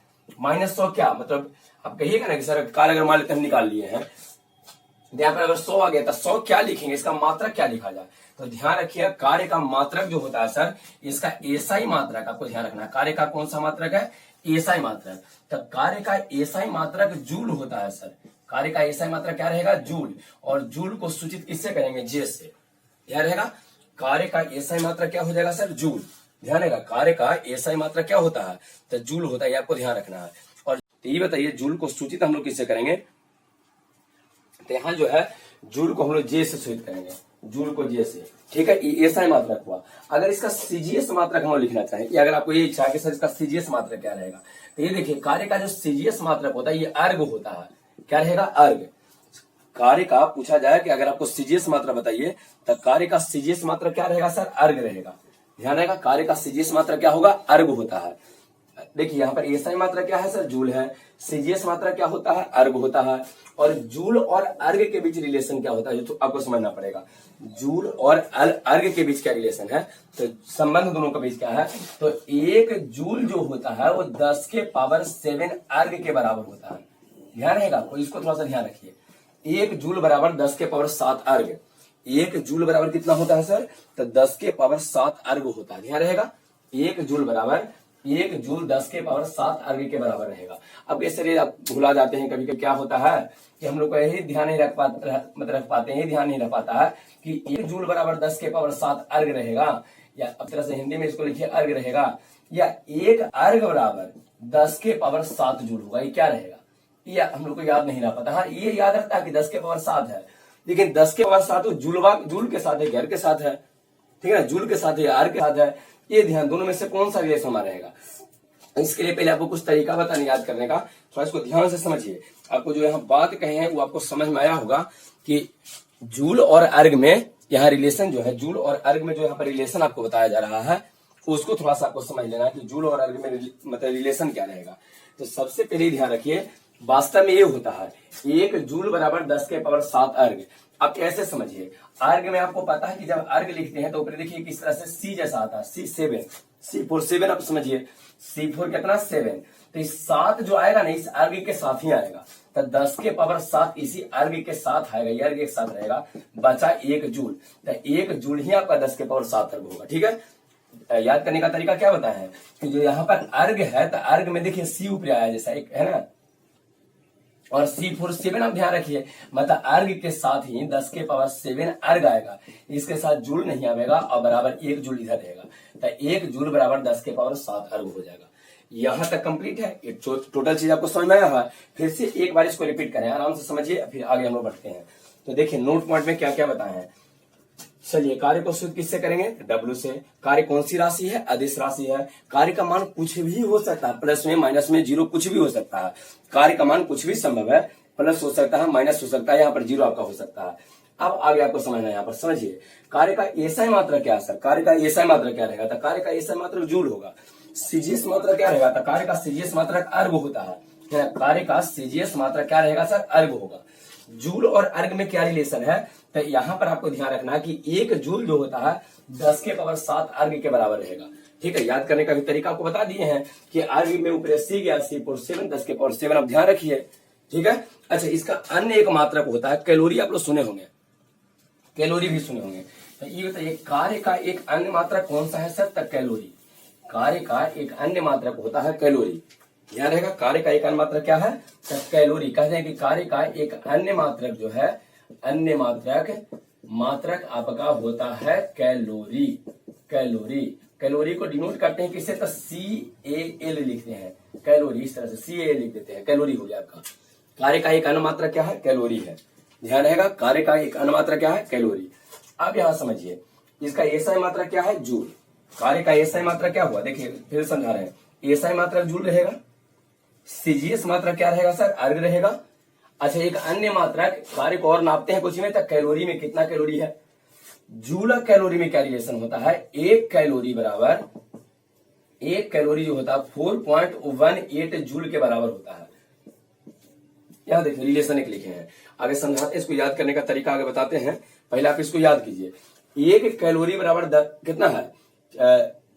माइनस 100 क्या, मतलब आप कहिएगा ना कि सर कार्य अगर मान लेते हम निकाल लिए हैं, यहाँ पर अगर 100 आ गया तो 100 क्या लिखेंगे, इसका मात्रक क्या लिखा जाए। तो ध्यान रखिए कार्य का मात्रक जो होता है सर, इसका एसआई मात्रक आपको ध्यान रखना है। कार्य का कौन सा मात्रक है, एसआई मात्रक। तो कार्य का एसआई मात्रक जूल होता है सर। कार्य का एसआई मात्रक क्या रहेगा, जूल। और जूल को सूचित किससे करेंगे, जे से। ध्यान रहेगा, कार्य का एसआई मात्रक क्या हो जाएगा सर, जूल। ध्यान रहेगा, कार्य का एसआई मात्रक क्या होता है, तो जूल होता है, आपको ध्यान रखना है। और ये बताइए जूल को सूचित हम लोग किससे करेंगे, तो यहाँ जो है जूल को हम लोग जे से सूचित करेंगे, जूल को जे से, ठीक है। ये एसआई मात्रक हुआ। अगर इसका सीजीएस मात्रक हम लोग लिखना चाहें, कि अगर आपको ये इच्छा है कि सर इसका सीजीएस मात्रक क्या रहेगा, तो ये देखिए कार्य का जो सीजीएस मात्रक होता है ये अर्ग होता है। क्या रहेगा, अर्ग। कार्य का पूछा जाए कि अगर आपको सीजीएस मात्रा बताइए, तो कार्य का सीजीएस मात्रा क्या रहेगा सर, अर्ग रहेगा। ध्यान रहेगा, कार्य का सीजीएस मात्रा क्या होगा, अर्ग होता है। देखिए यहाँ पर एसआई मात्रा क्या है सर, जूल है। सीजीएस मात्रा क्या होता है, अर्ग होता है। और जूल और अर्ग के बीच रिलेशन क्या होता है, तो आपको समझना पड़ेगा। जूल और अर्ग के बीच क्या रिलेशन है, तो संबंध दोनों के बीच क्या है, तो एक जूल जो होता है वो 10 के पावर 7 अर्ग के बराबर होता है। ध्यान रहेगा, तो इसको थोड़ा सा ध्यान रखिए। एक जूल बराबर 10 के पावर 7 अर्ग। एक जूल बराबर कितना होता है सर, तो 10 के पावर 7 अर्ग होता है। ध्यान रहेगा, एक जूल बराबर, एक जूल 10 के पावर 7 अर्ग के बराबर रहेगा। अब ऐसे आप भुला जाते हैं कभी कभी, क्या होता है कि हम लोग को यही ध्यान नहीं रख पाते हैं, ध्यान नहीं रख पाता है कि एक जूल बराबर 10 के पावर 7 अर्ग रहेगा, या अब तरह से हिंदी में इसको लिखिए अर्ग रहेगा, या एक अर्ग बराबर 10 के पावर 7 जूल होगा। ये क्या रहेगा, ये हम लोग को याद नहीं रह पाता। हाँ ये याद रखता है कि 10 के पावर 7 है, लेकिन 10 के पावर 7 जूल के साथ है, घर के साथ है, ठीक है ना, जूल के साथ है, अर्ग के साथ है। ये ध्यान, दोनों में से कौन सा रिलेशन हमारा रहेगा। इसके लिए पहले आपको कुछ तरीका बताने याद करने का, थोड़ा इसको ध्यान से समझिए। आपको जो यहाँ बात कहे हैं वो आपको समझ में आया होगा कि जूल और अर्ग में यहाँ रिलेशन जो है, जूल और अर्ग में जो यहाँ पर रिलेशन आपको बताया जा रहा है, उसको थोड़ा सा आपको समझ लेना कि जूल और अर्ग में मतलब रिलेशन क्या रहेगा। तो सबसे पहले ध्यान रखिए वास्तव में ये होता है 1 जूल बराबर 10 के पावर 7 अर्ग। अब कैसे समझिए, अर्ग में आपको पता है कि जब अर्ग लिखते हैं तो ऊपर देखिए किस तरह से सी जैसा आता है, C4 आप समझिए, C4 कितना 7, तो इस 7 जो आएगा ना इस अर्ग के साथ ही आएगा, तो 10 के पावर 7 इसी अर्ग के साथ आएगा, ये अर्ग एक साथ रहेगा, बचा 1 जूल, तो 1 जूल ही आपका 10 के पावर 7 अर्ग होगा। ठीक है, याद करने का तरीका क्या बताया है कि जो यहाँ पर अर्ग है तो अर्ग में देखिए सी ऊपर आया जैसा एक है ना, और C4 आप ध्यान रखिए, मतलब अर्ग के साथ ही 10 के पावर 7 अर्ग आएगा, इसके साथ जूल नहीं आएगा और बराबर 1 जूल इधर रहेगा, तो 1 जूल बराबर 10 के पावर 7 अर्ग हो जाएगा। यहां तक कंप्लीट है, ये टोटल चीज आपको समझ में आया है। फिर से एक बार इसको रिपीट करें, आराम से समझिए, फिर आगे हम लोग बढ़ते हैं। तो देखिए नोट पॉइंट में क्या क्या बताए हैं। चलिए, कार्य को शुद्ध किससे करेंगे, W से। कार्य कौन सी राशि है, अदिश राशि है। कार्य का मान कुछ भी हो सकता है, प्लस में माइनस में जीरो कुछ भी हो सकता है। कार्य का मान कुछ भी संभव है, प्लस हो सकता है माइनस हो सकता है, यहाँ पर जीरो आपका हो सकता है। अब आगे आपको समझना है, यहाँ पर समझिए कार्य का एसआई मात्रा क्या है सर, कार्य का एसआई मात्रा क्या रहेगा, तो कार्य का एसआई मात्रा जूल होगा। सीजीएस मात्रा क्या रहेगा, तो कार्य का सीजीएस मात्रा अर्ग होता है, कार्य का सीजीएस मात्रा क्या रहेगा सर, अर्ग होगा। जूल और अर्ग में क्या रिलेशन है, तो यहाँ पर आपको ध्यान रखना है कि 1 जूल जो होता है 10 के पावर 7 अर्ग के बराबर रहेगा। ठीक है, याद करने का भी तरीका आपको बता दिए हैं कि अर्ग में ऊपर सी गया, C4 10 के पावर 7 आप ध्यान रखिए। ठीक है, अच्छा इसका अन्य एक मात्रक होता है कैलोरी, आप लोग सुने होंगे, कैलोरी भी सुने होंगे। तो ये बताइए कार्य का एक अन्य मात्रक कौन सा है सर, तक कैलोरी। कार्य का एक अन्य मात्रक होता है कैलोरी, ध्यान रहेगा। कार्य का एक अन्य मात्रक क्या है, कैलोरी। कहते हैं कि कार्य का एक अन्य मात्रक जो है, अन्य मात्रक आपका होता है कैलोरी। कैलोरी को डिनोट करते हैं किससे, तो CAL लिखते हैं, कैलोरी इस तरह से CAL लिख देते हैं, कैलोरी हो गया आपका। कार्य का एक अन्य मात्रक क्या है, कैलोरी है, ध्यान रहेगा। कार्य का एक अन्य मात्रक क्या है, कैलोरी। अब यहां समझिए इसका एसआई मात्रक क्या है, जूल। कार्य का एसआई मात्रक क्या हुआ, देखिए फिर समझा रहे हैं, एसआई मात्रक जूल रहेगा, सीजीएस मात्रक क्या रहेगा सर, अर्ग रहेगा। अच्छा एक अन्य मात्रक कार्य को और नापते हैं कुछ में, तो कैलोरी में कितना कैलोरी है, जूल और कैलोरी में क्या रिलेशन होता है, 1 कैलोरी बराबर 1 कैलोरी जो होता है 4.18 जूल के बराबर होता है। यहां देखिए रिलेशन एक लिखे हैं, आगे समझाते हैं, इसको याद करने का तरीका आगे बताते हैं। पहले आप इसको याद कीजिए, 1 कैलोरी बराबर कितना है,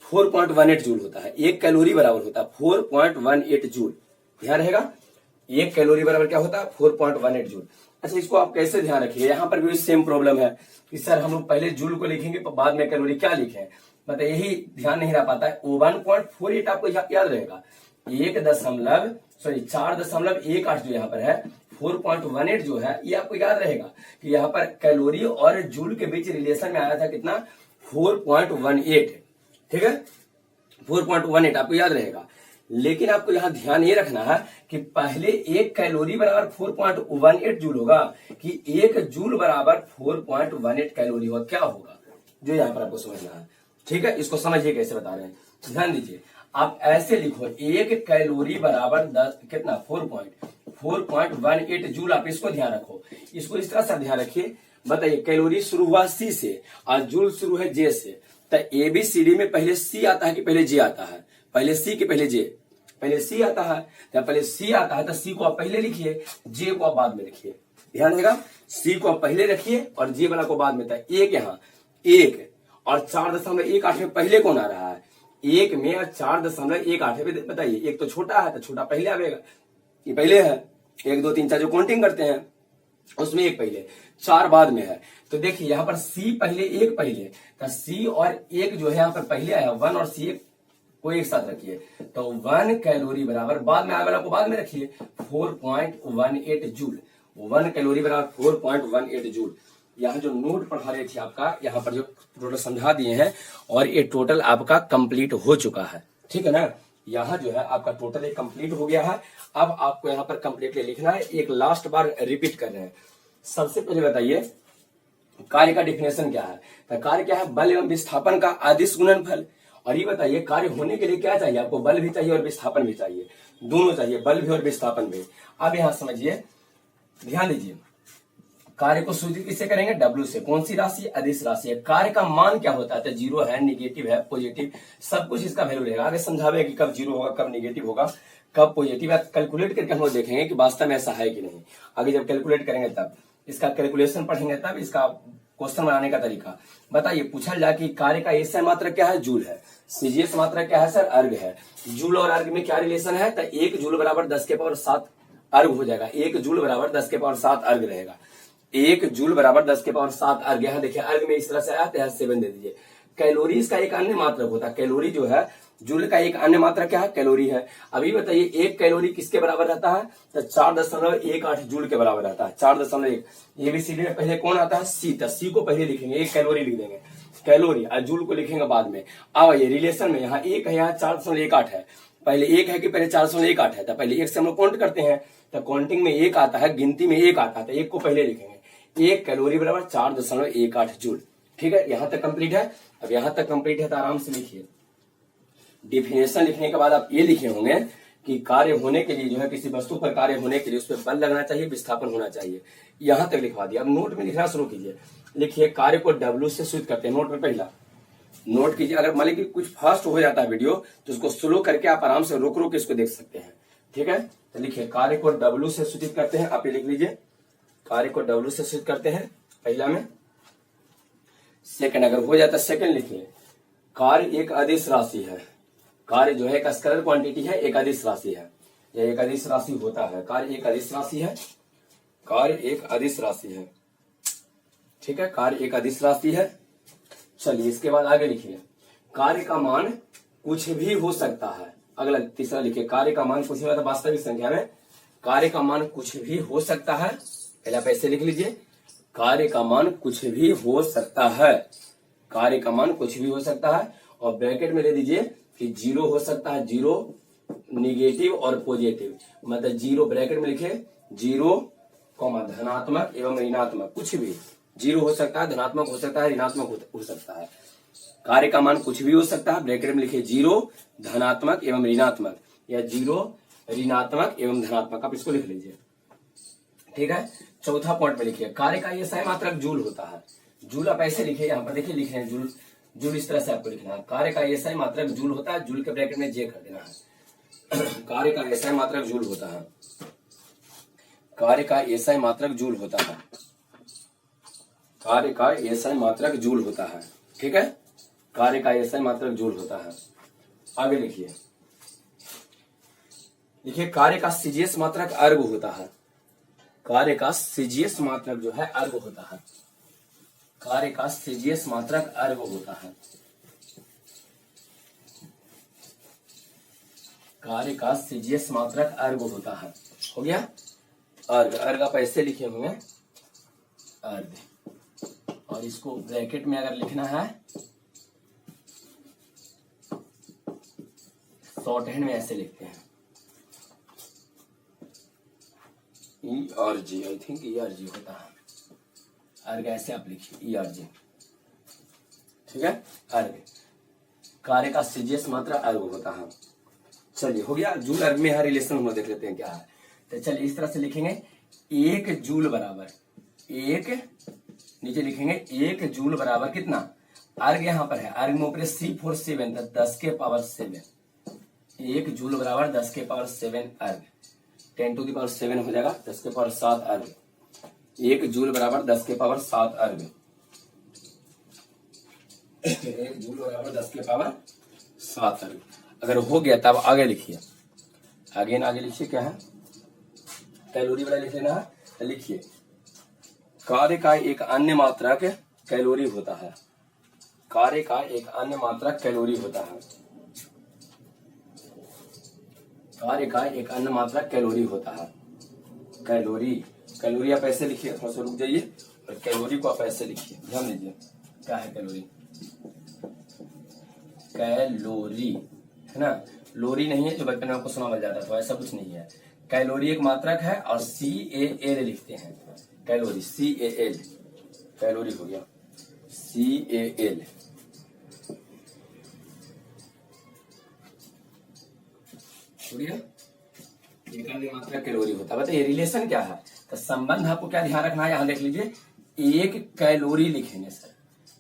4.18 जूल होता है। 1 कैलोरी बराबर होता है 4.18 जूल, ध्यान रहेगा। 1 कैलोरी बराबर क्या होता है, 4.18 जूल। अच्छा इसको आप कैसे ध्यान रखिए, यहाँ पर भी सेम प्रॉब्लम है कि सर हम लोग पहले जूल को लिखेंगे बाद में कैलोरी क्या लिखें, मतलब यही ध्यान नहीं रह पाता है। 1.48 आपको याद रहेगा, 4.18 जो यहाँ पर है, 4.18 जो है ये आपको याद रहेगा कि यहाँ पर कैलोरी और जूल के बीच रिलेशन में आया था कितना, 4.18। ठीक है, 4.18 आपको याद रहेगा। लेकिन आपको यहां ध्यान ये रखना है कि पहले 1 कैलोरी बराबर 4.18 जूल होगा कि 1 जूल बराबर 4.18 कैलोरी होगा, क्या होगा, जो यहाँ पर आपको समझना है। ठीक है, इसको समझिए कैसे बता रहे हैं, ध्यान दीजिए। आप ऐसे लिखो 1 कैलोरी बराबर 10 कितना 4.18 जूल, आप इसको ध्यान रखो, इसको इस तरह से ध्यान रखिए। बताइए कैलोरी शुरू हुआ C से और जूल शुरू है J से, तो ABCD में पहले C आता है कि पहले J आता है, पहले C के पहले J, पहले C आता है, जब पहले C आता है तो C को आप पहले लिखिए, J को आप बाद में लिखिए, ध्यान रहेगा। C को आप पहले रखिए और J वाला को बाद में, था 1 यहाँ 1 और 4.18 में पहले कौन आ रहा है, 1 में और 4.18 में बताइए, एक तो छोटा है तो छोटा पहले आएगा, ये पहले है, 1 2 3 4 जो काउंटिंग करते हैं उसमें 1 पहले 4 बाद में है। तो देखिए यहाँ पर C पहले 1 पहले, तो C और 1 जो है यहाँ पर पहले आया, 1 और C को एक साथ रखिए, तो 1 कैलोरी बराबर बाद में आने वाला को बाद में रखिए 4.18 जूल, 1 कैलोरी बराबर 4.18 जूल। यहाँ जो नोट पढ़ा रहे थे आपका, यहाँ पर जो टोटल समझा दिए हैं और ये टोटल आपका कंप्लीट हो चुका है, ठीक है ना। यहाँ जो है आपका टोटल एक कंप्लीट हो गया है। अब आपको यहाँ पर कंप्लीटली लिखना है, एक लास्ट बार रिपीट कर रहे हैं। सबसे पहले बताइए कार्य का डिफिनेशन क्या है, तो कार्य क्या है, बल एवं विस्थापन का अदिश गुणनफल। और ये बताइए कार्य होने के लिए क्या चाहिए आपको, बल भी चाहिए और विस्थापन भी चाहिए, दोनों चाहिए, बल भी और विस्थापन भी। अब यहाँ समझिए, ध्यान दीजिए, कार्य को सूचित किससे करेंगे, W से। कौन सी राशि, अदिश राशि है। कार्य का मान क्या होता है, तो जीरो है, निगेटिव है, पॉजिटिव, सब कुछ इसका वैल्यू रहेगा। आगे समझावे कि कब जीरो होगा कब निगेटिव होगा। कब पॉजिटिव है, कैलकुलेट करके हम लोग देखेंगे कि वास्तव में ऐसा है कि नहीं। आगे जब कैलकुलेट करेंगे तब इसका कैलकुलेशन पढ़ेंगे, तब इसका क्वेश्चन बनाने का तरीका। बताइए, पूछा जाए कि कार्य का एसआई मात्रक क्या है, जूल है। सीजीएस मात्रक क्या है सर, अर्ग है। जूल और अर्ग में क्या रिलेशन है, तो 1 जूल बराबर 10 के पावर 7 अर्ग हो जाएगा। 1 जूल बराबर 10 के पावर 7 अर्ग रहेगा। 1 जूल बराबर 10 के पावर 7 अर्ग। यहाँ देखिए अर्ग में इस तरह से आया तो 7 दे दीजिए। कैलोरीज का एक अन्य मात्रक होता है, कैलोरी जो है जूल का एक अन्य मात्रक क्या है, कैलोरी है। अभी बताइए 1 कैलोरी किसके बराबर रहता है, तो 4.18 जूल के बराबर रहता है। 4.1 एबीसीडी में पहले कौन आता है, सी। तो सी को पहले लिखेंगे, 1 कैलोरी लिख देंगे, कैलोरी, और जूल को लिखेंगे बाद में। अब ये रिलेशन में यहाँ 1 है, यहाँ 4.18 है। पहले 1 है कि पहले 4.18 है, तो पहले 1 से हम लोग काउंट करते हैं, तो काउंटिंग में 1 आता है, गिनती में 1 आता है, तो 1 को पहले लिखेंगे। 1 कैलोरी बराबर 4.18 जूल। ठीक है, यहां तक कंप्लीट है। अब यहां तक कंप्लीट है तो आराम से लिखिए। डिफिनेशन लिखने के बाद आप ये लिखे होंगे कि कार्य होने के लिए जो है, किसी वस्तु पर कार्य होने के लिए उस पर बल लगना चाहिए, विस्थापन होना चाहिए। यहां तक लिखवा दिया। अब नोट में लिखना शुरू कीजिए। लिखिए कार्य को W से सूचित करते हैं। नोट में पहला नोट कीजिए। अगर मान लीजिए कुछ फास्ट हो जाता है वीडियो, तो उसको स्लो करके आप आराम से रोक रोक के इसको देख सकते हैं। ठीक है, तो लिखिए कार्य को W से सूचित करते हैं। आप ये लिख लीजिए, कार्य को W से सूचित करते हैं पहला में। सेकंड अगर हो जाता है, सेकंड लिखिए कार्य एक अदिश राशि है। कार्य जो है एक स्केलर क्वांटिटी है, एक अदिश राशि है। यह एक अदिश राशि होता है। कार्य एक अदिश राशि है, कार्य एक अदिश राशि है। ठीक है, कार्य एक अदिश राशि है। चलिए इसके बाद आगे लिखिए कार्य का मान कुछ भी हो सकता है। अगला तीसरा लिखिए कार्य का मान कुछ भी होता है, वास्तविक संख्या में कार्य का मान कुछ भी हो सकता है। पहले आप ऐसे लिख लीजिए, कार्य का मान कुछ भी हो सकता है। कार्य का मान कुछ भी हो सकता है, और ब्रैकेट में ले दीजिए कि 0 हो सकता है, 0 निगेटिव और पॉजिटिव। मतलब 0 ब्रैकेट में लिखे 0 धनात्मक एवं ऋणात्मक, कुछ भी 0 हो सकता है, धनात्मक हो सकता है, ऋणात्मक हो सकता है। कार्य का मान कुछ भी हो सकता है, ब्रैकेट में लिखे 0 धनात्मक एवं ऋणात्मक, या 0 ऋणात्मक एवं धनात्मक, आप इसको लिख लीजिए। ठीक है, चौथा पॉइंट में लिखिए कार्य का एसआई मात्रक जूल होता है। जूल आप ऐसे लिखिए, यहाँ पर देखिए लिख रहे हैं जूल। जूल इस तरह से आपको लिखना है, कार्य का एसआई मात्रक जूल होता है। जूल के ब्रैकेट में जे कर देना है। कार्य का एसआई मात्रक जूल होता है। कार्य का एसआई मात्रक जूल होता है। कार्य का एसआई मात्रक जूल होता है। ठीक है, कार्य का एसआई मात्रक जूल होता है। आगे लिखिए, देखिए कार्य का सीजीएस मात्रक अर्ग होता है। कार्य का सीजीएस मात्रक जो है अर्ग होता है। कार्य का सीजीएस मात्रक अर्ग होता है। कार्य का सीजीएस मात्रक अर्ग होता है। हो गया, अर्ग। अर्ग आप ऐसे लिखे होंगे, अर्ग, और इसको ब्रैकेट में अगर लिखना है शॉर्ट हैंड में ऐसे लिखते हैं, E R G, I think E R G होता है। अर्ग ऐसे आप लिखिए, ई आर जी। ठीक है, अर्ग। कार्य का सीजीएस मात्रा अर्ग होता है। चलिए हो गया। जूल अर्ग में हर रिलेशन हम लोग देख लेते हैं क्या है। तो चलिए इस तरह से लिखेंगे, 1 जूल बराबर 1, नीचे लिखेंगे 1 जूल बराबर कितना, अर्ग यहाँ पर है, अर्ग में ऊपर C4 7, 10 के पावर 7। 1 जूल बराबर 10 के पावर 7 अर्ग, 10 टू द पावर 7 हो जाएगा, 10 के पावर 7 अर्ग। 1 जूल बराबर 10 के पावर 7 अर्ग। 1 जूल बराबर 10 के पावर 7 अर्ग। अगर हो गया तब आगे लिखिए, आगे लिखिए क्या है, कैलोरी वाला लिख लेना है। तो लिखिए कार्य का एक अन्य मात्रक कैलोरी होता है। कार्य का एक अन्य मात्रक कैलोरी होता है। कार्य का एक अन्य मात्रक कैलोरी होता है। कैलोरी, कैलोरी आप ऐसे लिखिए, थोड़ा सा रुक जाइए, और कैलोरी को आप ऐसे लिखिए, ध्यान दीजिए क्या है कैलोरी। कैलोरी है ना, लोरी नहीं है जो बचपन में आपको सुना मिल जाता था, ऐसा कुछ नहीं है। कैलोरी एक मात्रक है, और CAL लिखते हैं, कैलोरी CAL, कैलोरी हो गया CAL। एक अन्य मात्रक कैलोरी होता है। बताइए रिलेशन क्या है, तो संबंध आपको क्या ध्यान रखना है, यहां देख लीजिए, 1 कैलोरी लिखेंगे सर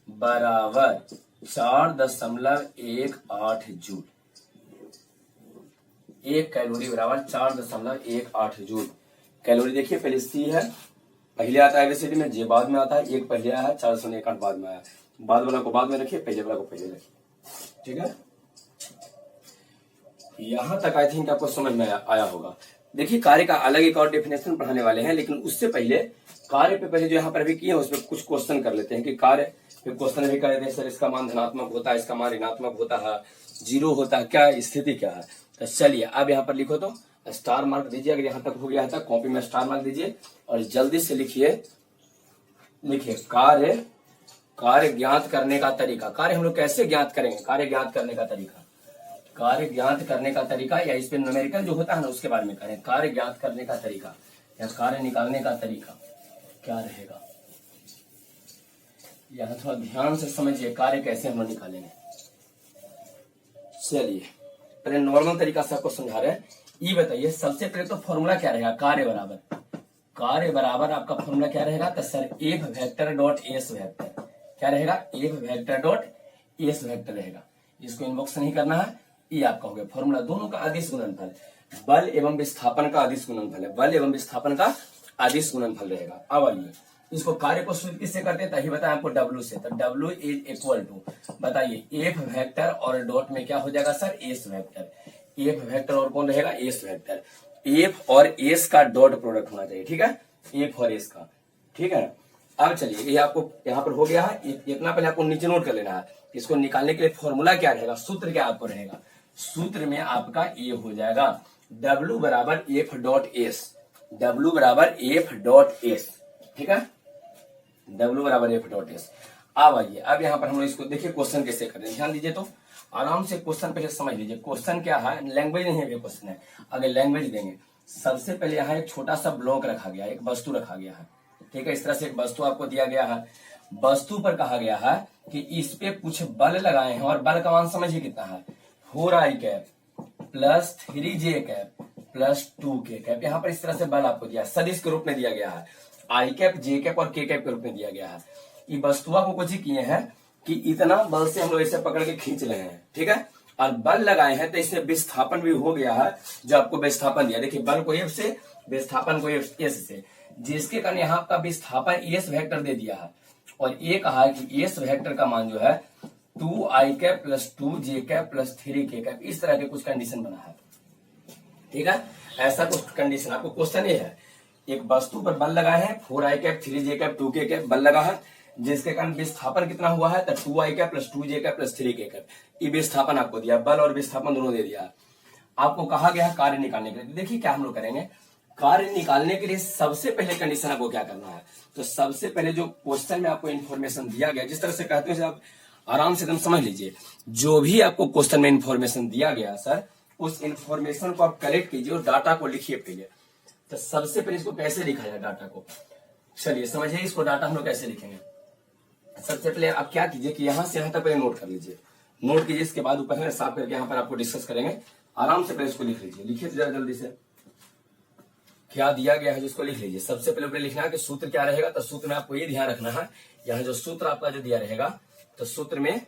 बराबर 4.18 जूल। 1 कैलोरी बराबर 4.18 जूल। कैलोरी देखिए पहले सी है, पहले आता है एबीसीडी में, जे बाद में आता है, 1 पहले आया है, 418 बाद में आया। बाद वाला को बाद में रखिए, पहले वाला को पहले रखिए, ठीक है। यहां तक आई थिंक आपको समझ में आया होगा। देखिए कार्य का अलग एक और डेफिनेशन पढ़ाने वाले हैं, लेकिन उससे पहले कार्य पे पहले जो यहाँ पर अभी किए हैं उसमें कुछ क्वेश्चन कर लेते हैं कि कार्य पे क्वेश्चन भी कर लेते हैं। सर इसका मान धनात्मक होता है, इसका मान ऋणात्मक होता है, 0 होता है, क्या स्थिति क्या है। तो चलिए अब यहाँ पर लिखो, तो स्टार मार्क दीजिए अगर यहाँ तक हो गया था, कॉपी में स्टार मार्क दीजिए और जल्दी से लिखिए कार्य ज्ञात करने का तरीका। कार्य हम लोग कैसे ज्ञात करेंगे, कार्य ज्ञात करने का तरीका, कार्य ज्ञात करने का तरीका, या इस पे न्यूमेरिकल जो होता है ना उसके बारे में करें। कार्य ज्ञात करने का तरीका या कार्य निकालने का तरीका क्या रहेगा, यह थोड़ा ध्यान से समझिए कार्य कैसे हम लोग निकालेंगे। चलिए पहले नॉर्मल तरीका से आपको समझा रहे हैं। ये बताइए सबसे पहले तो फॉर्मूला क्या रहेगा, कार्य बराबर आपका फॉर्मूला क्या रहेगा, तो sir F vector dot S vector क्या रहेगा, F vector dot S vector रहेगा। इसको इनबॉक्स नहीं करना है, ये आपका हो गया फॉर्मूला। दोनों का अदिश गुणनफल, बल एवं विस्थापन का अदिश गुणनफल है, बल एवं विस्थापन का अदिश गुणनफल रहेगा। अब आइए इसको कार्य को सूत्र किससे करते हैं, तभी बताया आपको W से। तो W इज इक्वल टू बताइए एफ वेक्टर और डॉट में क्या हो जाएगा sir, S vector. F vector और कौन रहेगा, एस वेक्टर। एफ और एस का डॉट प्रोडक्ट होना चाहिए, ठीक है, एफ और एस का, ठीक है। अब चलिए ये आपको यहाँ पर हो गया है, इतना पहले आपको नीचे नोट कर लेना है। इसको निकालने के लिए फॉर्मूला क्या रहेगा, सूत्र क्या आपको रहेगा, सूत्र में आपका ये हो जाएगा W बराबर एफ डॉट एस, W बराबर एफ डॉट एस, ठीक है, W बराबर एफ डॉट एस। अब आइए अब यहाँ पर हम लोग इसको देखिए क्वेश्चन कैसे करें, ध्यान दीजिए तो आराम से क्वेश्चन पहले समझ लीजिए। क्वेश्चन क्या है, लैंग्वेज नहीं है, क्वेश्चन है, अगर लैंग्वेज देंगे। सबसे पहले यहाँ एक छोटा सा ब्लॉक रखा गया है, एक वस्तु रखा गया है, ठीक है, इस तरह से एक वस्तु आपको दिया गया है। वस्तु पर कहा गया है कि इस पे कुछ बल लगाए हैं और बल का मान समझिए कितना है, 4i cap plus 3j cap plus 2k cap. यहाँ पर इस तरह से बल आपको दिया है, सदिश के रूप में दिया गया है, आई कैप, जे कैप और के कैप के रूप में दिया गया है। ये वस्तुआ को कुछ किए हैं कि इतना बल से हम लोग इसे पकड़ के खींच रहे हैं, ठीक है, और बल लगाए हैं तो इसमें विस्थापन भी हो गया है, जो आपको विस्थापन दिया। देखिए बल को एफ से, विस्थापन को एस से, जिसके कारण यहाँ का विस्थापन एस वेक्टर दे दिया है। और ये कहा है कि एस वेक्टर का मान जो है 2i cap plus 2j cap plus 3k cap, इस तरह के कुछ कंडीशन बना है, ठीक है। ऐसा कुछ कंडीशन आपको क्वेश्चन ये है, एक वस्तु पर बल लगा है, 4i cap 3j cap 2k cap बल लगा है, जिसके कारण विस्थापन कितना हुआ है, तो 2i cap plus 2j cap plus 3k cap. ये विस्थापन आपको दिया, बल और विस्थापन दोनों दे दिया। आपको कहा गया कार्य निकालने के लिए। देखिए क्या हम लोग करेंगे, कार्य निकालने के लिए सबसे पहले कंडीशन आपको क्या करना है, तो सबसे पहले जो क्वेश्चन में आपको इन्फॉर्मेशन दिया गया, जिस तरह से कहते हैं आप आराम से एकदम समझ लीजिए, जो भी आपको क्वेश्चन में इन्फॉर्मेशन दिया गया सर, उस इन्फॉर्मेशन को आप कलेक्ट कीजिए और डाटा को लिखिए पहले। तो सबसे पहले इसको कैसे लिखा जाए डाटा को, चलिए समझिए इसको डाटा हम लोग कैसे लिखेंगे। सबसे पहले आप क्या कीजिए कि यहां से यहां तक पहले नोट कर लीजिए, नोट कीजिए, इसके बाद ऊपर में साफ करके यहाँ पर आपको डिस्कस करेंगे। आराम से पहले इसको लिख लीजिए, लिखिए जरा जल्दी से क्या दिया गया है जिसको लिख लीजिए। सबसे पहले लिखना है कि सूत्र क्या रहेगा, तो सूत्र में आपको ये ध्यान रखना है, यहाँ जो सूत्र आपका जो दिया रहेगा, तो सूत्र में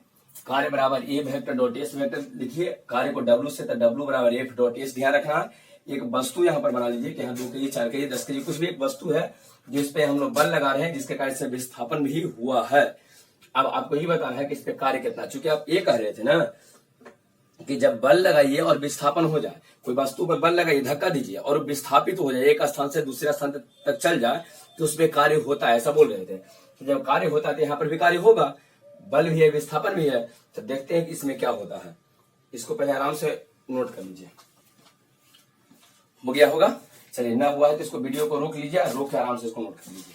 कार्य बराबर ए वेक्टर डॉट एस वेक्टर लिखिए, कार्य को W से, तो W बराबर एफ डॉट एस ध्यान रखना है। एक वस्तु यहाँ पर बना लीजिए कि यहाँ 2 kg 4 kg 10 kg कुछ भी एक वस्तु है जिसपे हम लोग बल लगा रहे हैं, जिसके कारण से विस्थापन भी हुआ है। अब आपको ये बताना है कि इस पे कार्य कितना, चूंकि आप ये कह रहे थे ना कि जब बल लगाइए और विस्थापन हो जाए, कोई वस्तु पर बल लगाइए, धक्का दीजिए और विस्थापित हो जाए, एक स्थान से दूसरे स्थान तक चल जाए, तो उसमें कार्य होता है, ऐसा बोल रहे थे। तो जब कार्य होता है तो यहाँ पर भी कार्य होगा, बल भी है, विस्थापन भी है। तो देखते हैं कि इसमें क्या होता है। इसको पहले आराम से नोट कर लीजिए, हो गया होगा। चलिए ना हुआ है तो इसको वीडियो को रोक लीजिए, रोक के आराम से इसको नोट कर लीजिए,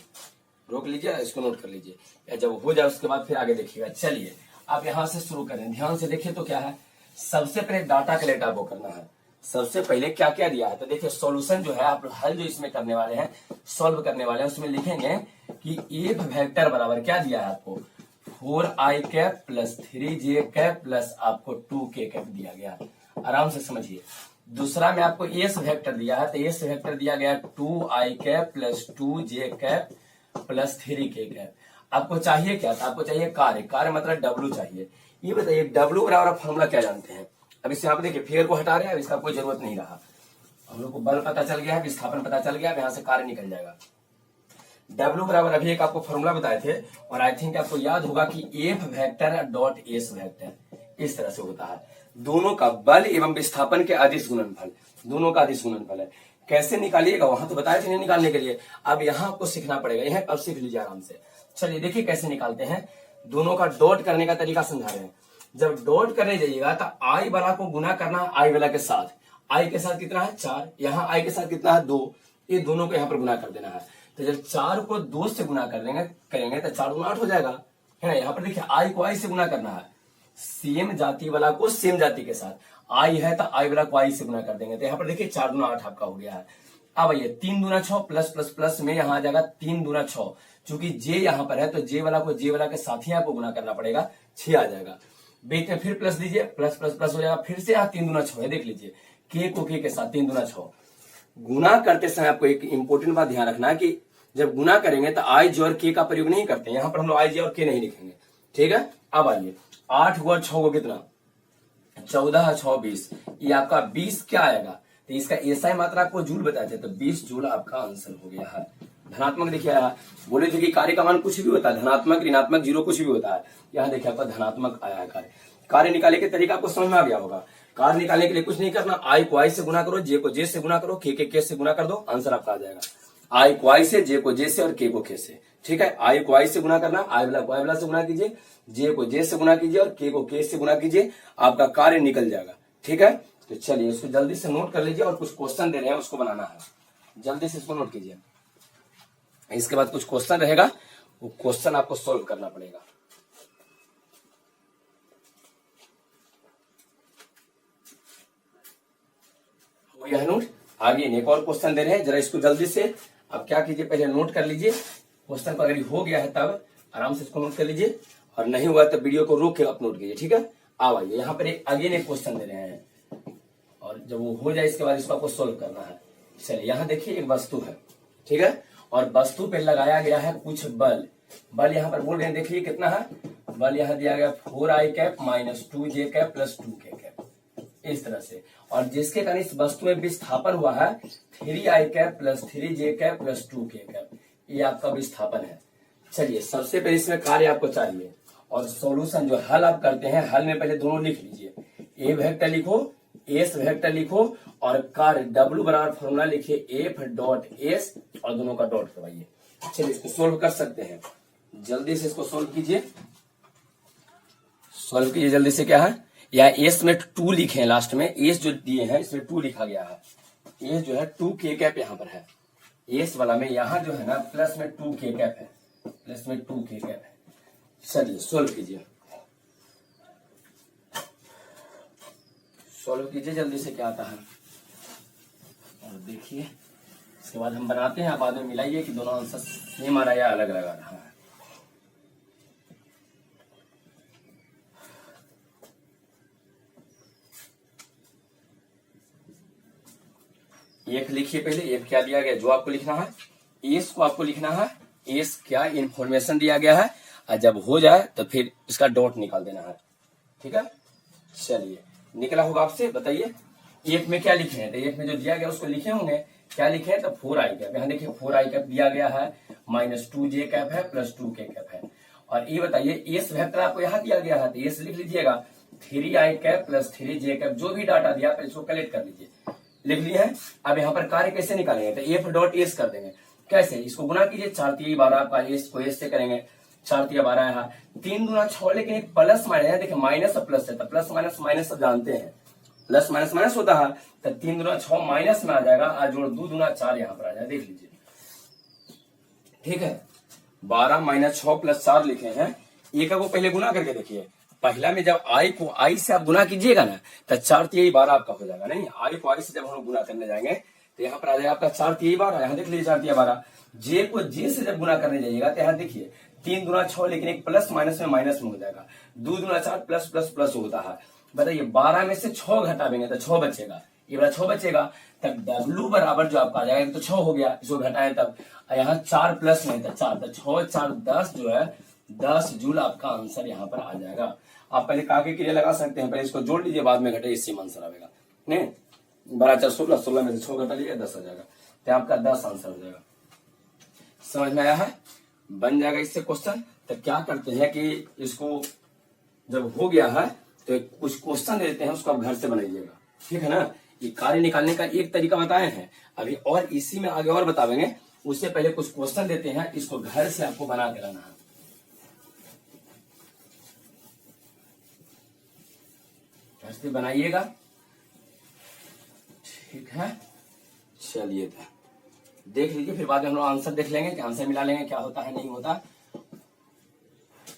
रोक लीजिए, इसको नोट कर लीजिए, या जब हो जाए उसके बाद फिर आगे देखिएगा। चलिए आप यहाँ से शुरू करें, ध्यान से देखिए तो क्या है। सबसे पहले डाटा कलेक्ट आपको करना है। सबसे पहले क्या क्या दिया है, तो देखिए सॉल्यूशन जो है, आप हल जो इसमें करने वाले हैं, सॉल्व करने वाले हैं, उसमें लिखेंगे कि एफ वेक्टर बराबर क्या दिया है आपको, 4i cap plus 3j cap plus आपको 2k कैप दिया गया। आराम से समझिए। दूसरा में आपको एस वेक्टर दिया है, तो एस वेक्टर दिया गया 2i cap plus 2j cap plus 3k cap. आपको चाहिए क्या था, आपको चाहिए कार्य, कार्य मतलब W चाहिए। ये बताइए W बराबर फॉर्मूला क्या जानते हैं, अब इसे आप देखिए फिगर को हटा रहे हैं, अब इसका कोई जरूरत नहीं रहा। हम लोग को बल पता चल गया है, विस्थापन पता चल गया है, यहाँ से कार्य निकल जाएगा। W बराबर अभी एक आपको फॉर्मूला बताए थे, और आई थिंक आपको याद होगा कि F vector dot S vector इस तरह से होता है। दोनों का बल एवं विस्थापन के अदिश गुणनफल, दोनों का अदिश गुणनफल है। कैसे निकालिएगा, वहां तो बताए थे नहीं निकालने के लिए, अब यहाँ आपको सीखना पड़ेगा। यह अब सीख लीजिए आराम से। चलिए देखिए कैसे निकालते हैं। दोनों का डॉट करने का तरीका समझा रहे हैं। जब डॉट करने जाइएगा तो आई वाला को गुना करना आई वाला के साथ। आई के साथ कितना है 4, यहाँ आई के साथ कितना है 2, ये दोनों को यहाँ पर गुना कर देना है। तो जब 4 को 2 से गुना करेंगे तो 4 गुना 8 हो जाएगा, है ना। यहाँ पर देखिए आई को आई से गुना करना है, सेम जाति वाला को सेम जाति के साथ। आई है तो आई वाला को आई से गुना कर देंगे, तो यहाँ पर देखिए 4 गुना 8 आपका हो गया है। अब ये 3 दूना 6 प्लस प्लस प्लस में यहाँ आ जाएगा 3 दूना 6। चूंकि जे यहाँ पर है तो जे वाला को जे वाला के साथ ही आपको गुना करना पड़ेगा, 6 आ जाएगा। बीच में फिर प्लस दीजिए, प्लस प्लस प्लस हो जाएगा, फिर से यहाँ 3 दूना 6 है, देख लीजिए के को के साथ 3 दूना 6। गुना करते समय आपको एक इंपॉर्टेंट बात ध्यान रखना है कि जब गुना करेंगे तो आई जे और के का प्रयोग नहीं करते, यहाँ पर हम लोग आई जे और के नहीं लिखेंगे, ठीक है। अब आइए 8 को 6 को कितना 14 6 20, ये आपका 20 क्या आएगा, तो इसका एसआई मात्रा आपको जूल बताए थे, तो 20 जूल आपका आंसर हो गया है। धनात्मक देखिए आया, बोले थे कि कार्य का मान कुछ भी होता है, धनात्मक ऋणात्मक जीरो कुछ भी होता है, यहाँ देखिए आपका धनात्मक आया है कार्य। कार्य निकालने के तरीका आपको समझ में आ गया होगा। कार्य निकालने के लिए कुछ नहीं करना, आई को आई से गुना करो, जे को जे से गुना करो, के से गुना कर दो, आंसर आपका आ जाएगा। आई को आई से, जे को जे से और के को के से, ठीक है। आई को आई से गुना करना, आई वाला को आई वाला से गुना कीजिए, जे को जे से गुना कीजिए और के को के से गुना कीजिए, आपका कार्य निकल जाएगा, ठीक है। तो चलिए इसको जल्दी से नोट कर लीजिए, और कुछ क्वेश्चन दे रहे हैं उसको बनाना है, जल्दी से इसको नोट कीजिए। इसके बाद कुछ क्वेश्चन रहेगा, वो क्वेश्चन आपको सोल्व करना पड़ेगा। हो गया है नोट। आगे एक और क्वेश्चन दे रहे हैं, जरा इसको जल्दी से अब क्या कीजिए, पहले नोट कर लीजिए क्वेश्चन को। अगर हो गया है तब आराम से इसको नोट कर लीजिए, और नहीं हुआ तो वीडियो को रोक के अपलोड कीजिए, ठीक है। अब आइए यहाँ पर एक अगेन एक क्वेश्चन दे रहे हैं, और जब वो हो जाए इसके बाद इसको आपको सोल्व करना है। चलिए यहाँ देखिए एक वस्तु है, ठीक है, और वस्तु पे लगाया गया है कुछ बल। बल यहाँ पर बोल रहे हैं, देखिए कितना है बल, यहाँ दिया गया 4i cap minus 2j cap plus 2k cap, इस तरह से। और जिसके कारण इस वस्तु में विस्थापन हुआ है 3i cap plus 3j cap plus 2k cap, ये आपका विस्थापन है। चलिए सबसे पहले इसमें कार्य आपको चाहिए, और सॉल्यूशन जो हल आप करते हैं, हल में पहले दोनों लिख लीजिए, ए वेक्टर लिखो, एस वेक्टर लिखो, और कार्य डब्ल्यू बराबर फॉर्मूला लिखिए एफ डॉट एस, और दोनों का डॉट करवाइए। चलिए इसको सोल्व कर सकते हैं, जल्दी से इसको सोल्व कीजिए, सोल्व कीजिए जल्दी से। क्या है, या एस में 2 लिखे हैं, लास्ट में एस जो दिए हैं इसमें 2 लिखा गया है, एस जो है 2k कैप यहाँ पर है, एस वाला में यहाँ जो है ना प्लस में 2k कैप है, प्लस में 2k कैप है। चलिए सोल्व कीजिए, सोल्व कीजिए जल्दी से, क्या आता है। और देखिए इसके बाद हम बनाते हैं, आप बाद में मिलाइए कि दोनों आंसर सेम आ रहा है या अलग अलग आ रहा है। एक लिखिए पहले, एक क्या दिया गया जो आपको लिखना है, एस को आपको लिखना है, एस क्या इंफॉर्मेशन दिया गया है, और जब हो जाए तो फिर इसका डॉट निकाल देना है, ठीक है। चलिए निकला होगा आपसे, बताइए एक में क्या लिखे हैं, तो एक में जो दिया गया उसको लिखे होंगे, क्या लिखे हैं, तो 4i कैप, यहाँ देखिए 4i कैप दिया गया है, माइनस 2j कैप है प्लस 2k कैप है। और ये बताइए एस वेक्टर आपको यहाँ दिया गया है, तो एस लिख लीजिएगा 3i cap plus 3j cap, जो भी डाटा दिया इसको कलेक्ट कर लीजिए, लिख लिया है। अब यहाँ पर कार्य कैसे निकालेंगे, तो एफ डॉट एस कर देंगे, कैसे, इसको गुना कीजिए, 4 3 12 आपका एस को एस से करेंगे, 4 3 12 है, 3 दूना 6, लेकिन एक प्लस माइनस है, देखिए माइनस और प्लस है, तो प्लस माइनस माइनस सब जानते हैं, प्लस माइनस माइनस होता है, तो 3 दूना 6 माइनस में आ जाएगा, और जोड़ 2 दूना 4 यहाँ पर आ जाएगा, देख लीजिए, ठीक है। 12 माइनस 6 प्लस 4 लिखे हैं, एक को पहले गुना करके देखिए, पहला में जब आई को आई से आप गुना कीजिएगा ना तो 4 3 12 आपका हो जाएगा, नहीं आई को आई से जब हम लोग गुना करने जाएंगे तो यहाँ पर आ जाएगा आपका 4 3 12, यहाँ देख लीजिए 4 3 12। जे को जे से जब गुना करने जाइएगा तो यहाँ देखिए 3 दूना 6, लेकिन एक प्लस माइनस में माइनस में हो जाएगा, 2 दूना 4 प्लस प्लस प्लस होता है। बताइए 12 में से 6 घटाएंगे तो 6 बचेगा, ये वाला 6 बचेगा, तब डब्ल्यू बराबर जो आपका आ जाएगा, तो 6 हो गया, इसको घटाएं तब यहाँ 4 प्लस में था 4, तो 6 4 10 जो है 10 जूल आपका आंसर यहाँ पर आ जाएगा। आप पहले का के क्रिया लगा सकते हैं, पहले इसको जोड़ लीजिए, बाद में घटे, इससे आंसर आएगा। नहीं बड़ा 16, 16 में से 6 घटा लीजिए, 10 आ जाएगा, तो आपका 10 आंसर हो जाएगा। समझ में आया है? बन जाएगा इससे क्वेश्चन। तो क्या करते हैं कि इसको जब हो गया है तो कुछ क्वेश्चन दे देते हैं, उसको आप घर से बनाइएगा, ठीक है ना। ये कार्य निकालने का एक तरीका बताए हैं अभी, और इसी में आगे और बतावेंगे। उससे पहले कुछ क्वेश्चन देते हैं, इसको घर से आपको बना के लाना है। घर से बनाइएगा, ठीक है। चलिए देख लीजिए, फिर बाद में हम लोग आंसर देख लेंगे कि आंसर मिला लेंगे, क्या होता है नहीं होता।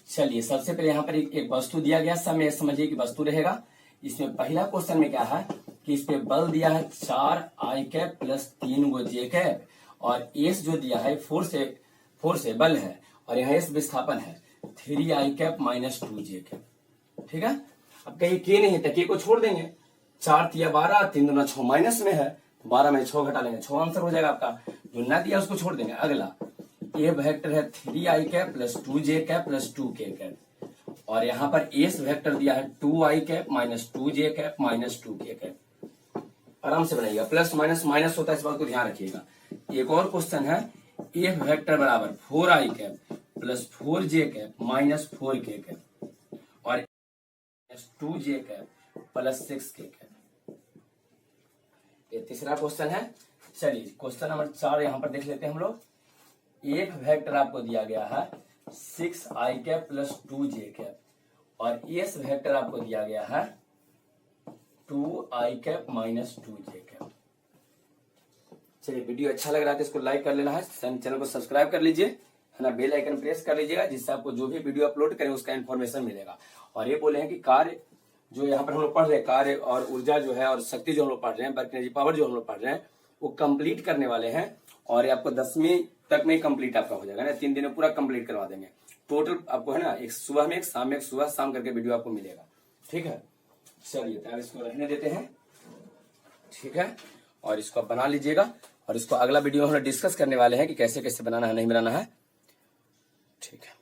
चलिए सबसे पहले यहाँ पर एक वस्तु दिया गया, सब में समझिए कि वस्तु रहेगा। इसमें पहला क्वेश्चन में क्या है कि इस पे बल दिया है 4 आई कैप प्लस 3 गो जे कैप, और एस जो दिया है 4 से बल है, और यहाँ एस विस्थापन है 3 आई कैप माइनस 2 जे कैप, ठीक है। अब कहीं के नहीं है तो के को छोड़ देंगे, 4 तिया 12, 3 दूना 6 माइनस में है, 12 में 6 घटा लेंगे, 6 आंसर हो जाएगा आपका। जो ना दिया उसको छोड़ देंगे। अगला ए वेक्टर है 3 आई कैप प्लस 2 जे कैप प्लस 2 के कैप, और यहाँ पर एस वेक्टर दिया है 2 आई कैप माइनस 2 जे कैप माइनस 2 के कैप। आराम से बनाइएगा, प्लस माइनस माइनस होता है, इस बात को ध्यान रखिएगा। एक और क्वेश्चन है एफ वेक्टर बराबर 4 आई कैप प्लस 4 जे कैप माइनस 4 के कैप, और 2 जे कैप प्लस 6 के कैप। ये तीसरा क्वेश्चन है। चलिए क्वेश्चन नंबर 4 यहाँ पर देख लेते हैं हम लोग। एक वेक्टर आपको दिया गया है 6 आई कैप प्लस 2 जे कैप, और एस वेक्टर आपको दिया गया है 2 आई कैप माइनस 2 जे कैप। चलिए वीडियो अच्छा लग रहा है तो इसको लाइक कर लेना है, चैनल को सब्सक्राइब कर लीजिए, है ना। बेल आइकन प्रेस कर लीजिएगा, जिससे आपको जो भी वीडियो अपलोड करें उसका इन्फॉर्मेशन मिलेगा। और ये बोले हैं कि कार्य जो यहाँ पर हम लोग पढ़ रहे हैं, कार्य और ऊर्जा जो है और शक्ति जो हम लोग पढ़ रहे हैं, वर्क एनर्जी पावर जो हम लोग पढ़ रहे हैं, वो कंप्लीट करने वाले हैं। और ये आपको 10वीं तक में कंप्लीट आपका हो जाएगा ना, 3 दिन में पूरा कंप्लीट करवा देंगे। टोटल आपको है ना, एक सुबह में एक शाम में एक, सुबह शाम करके वीडियो आपको मिलेगा, ठीक है। चलिए तो इसको रहने देते हैं, ठीक है। और इसको आप बना लीजिएगा, और इसको अगला वीडियो में हम डिस्कस करने वाले हैं कि कैसे कैसे बनाना है, नहीं बनाना है, ठीक है।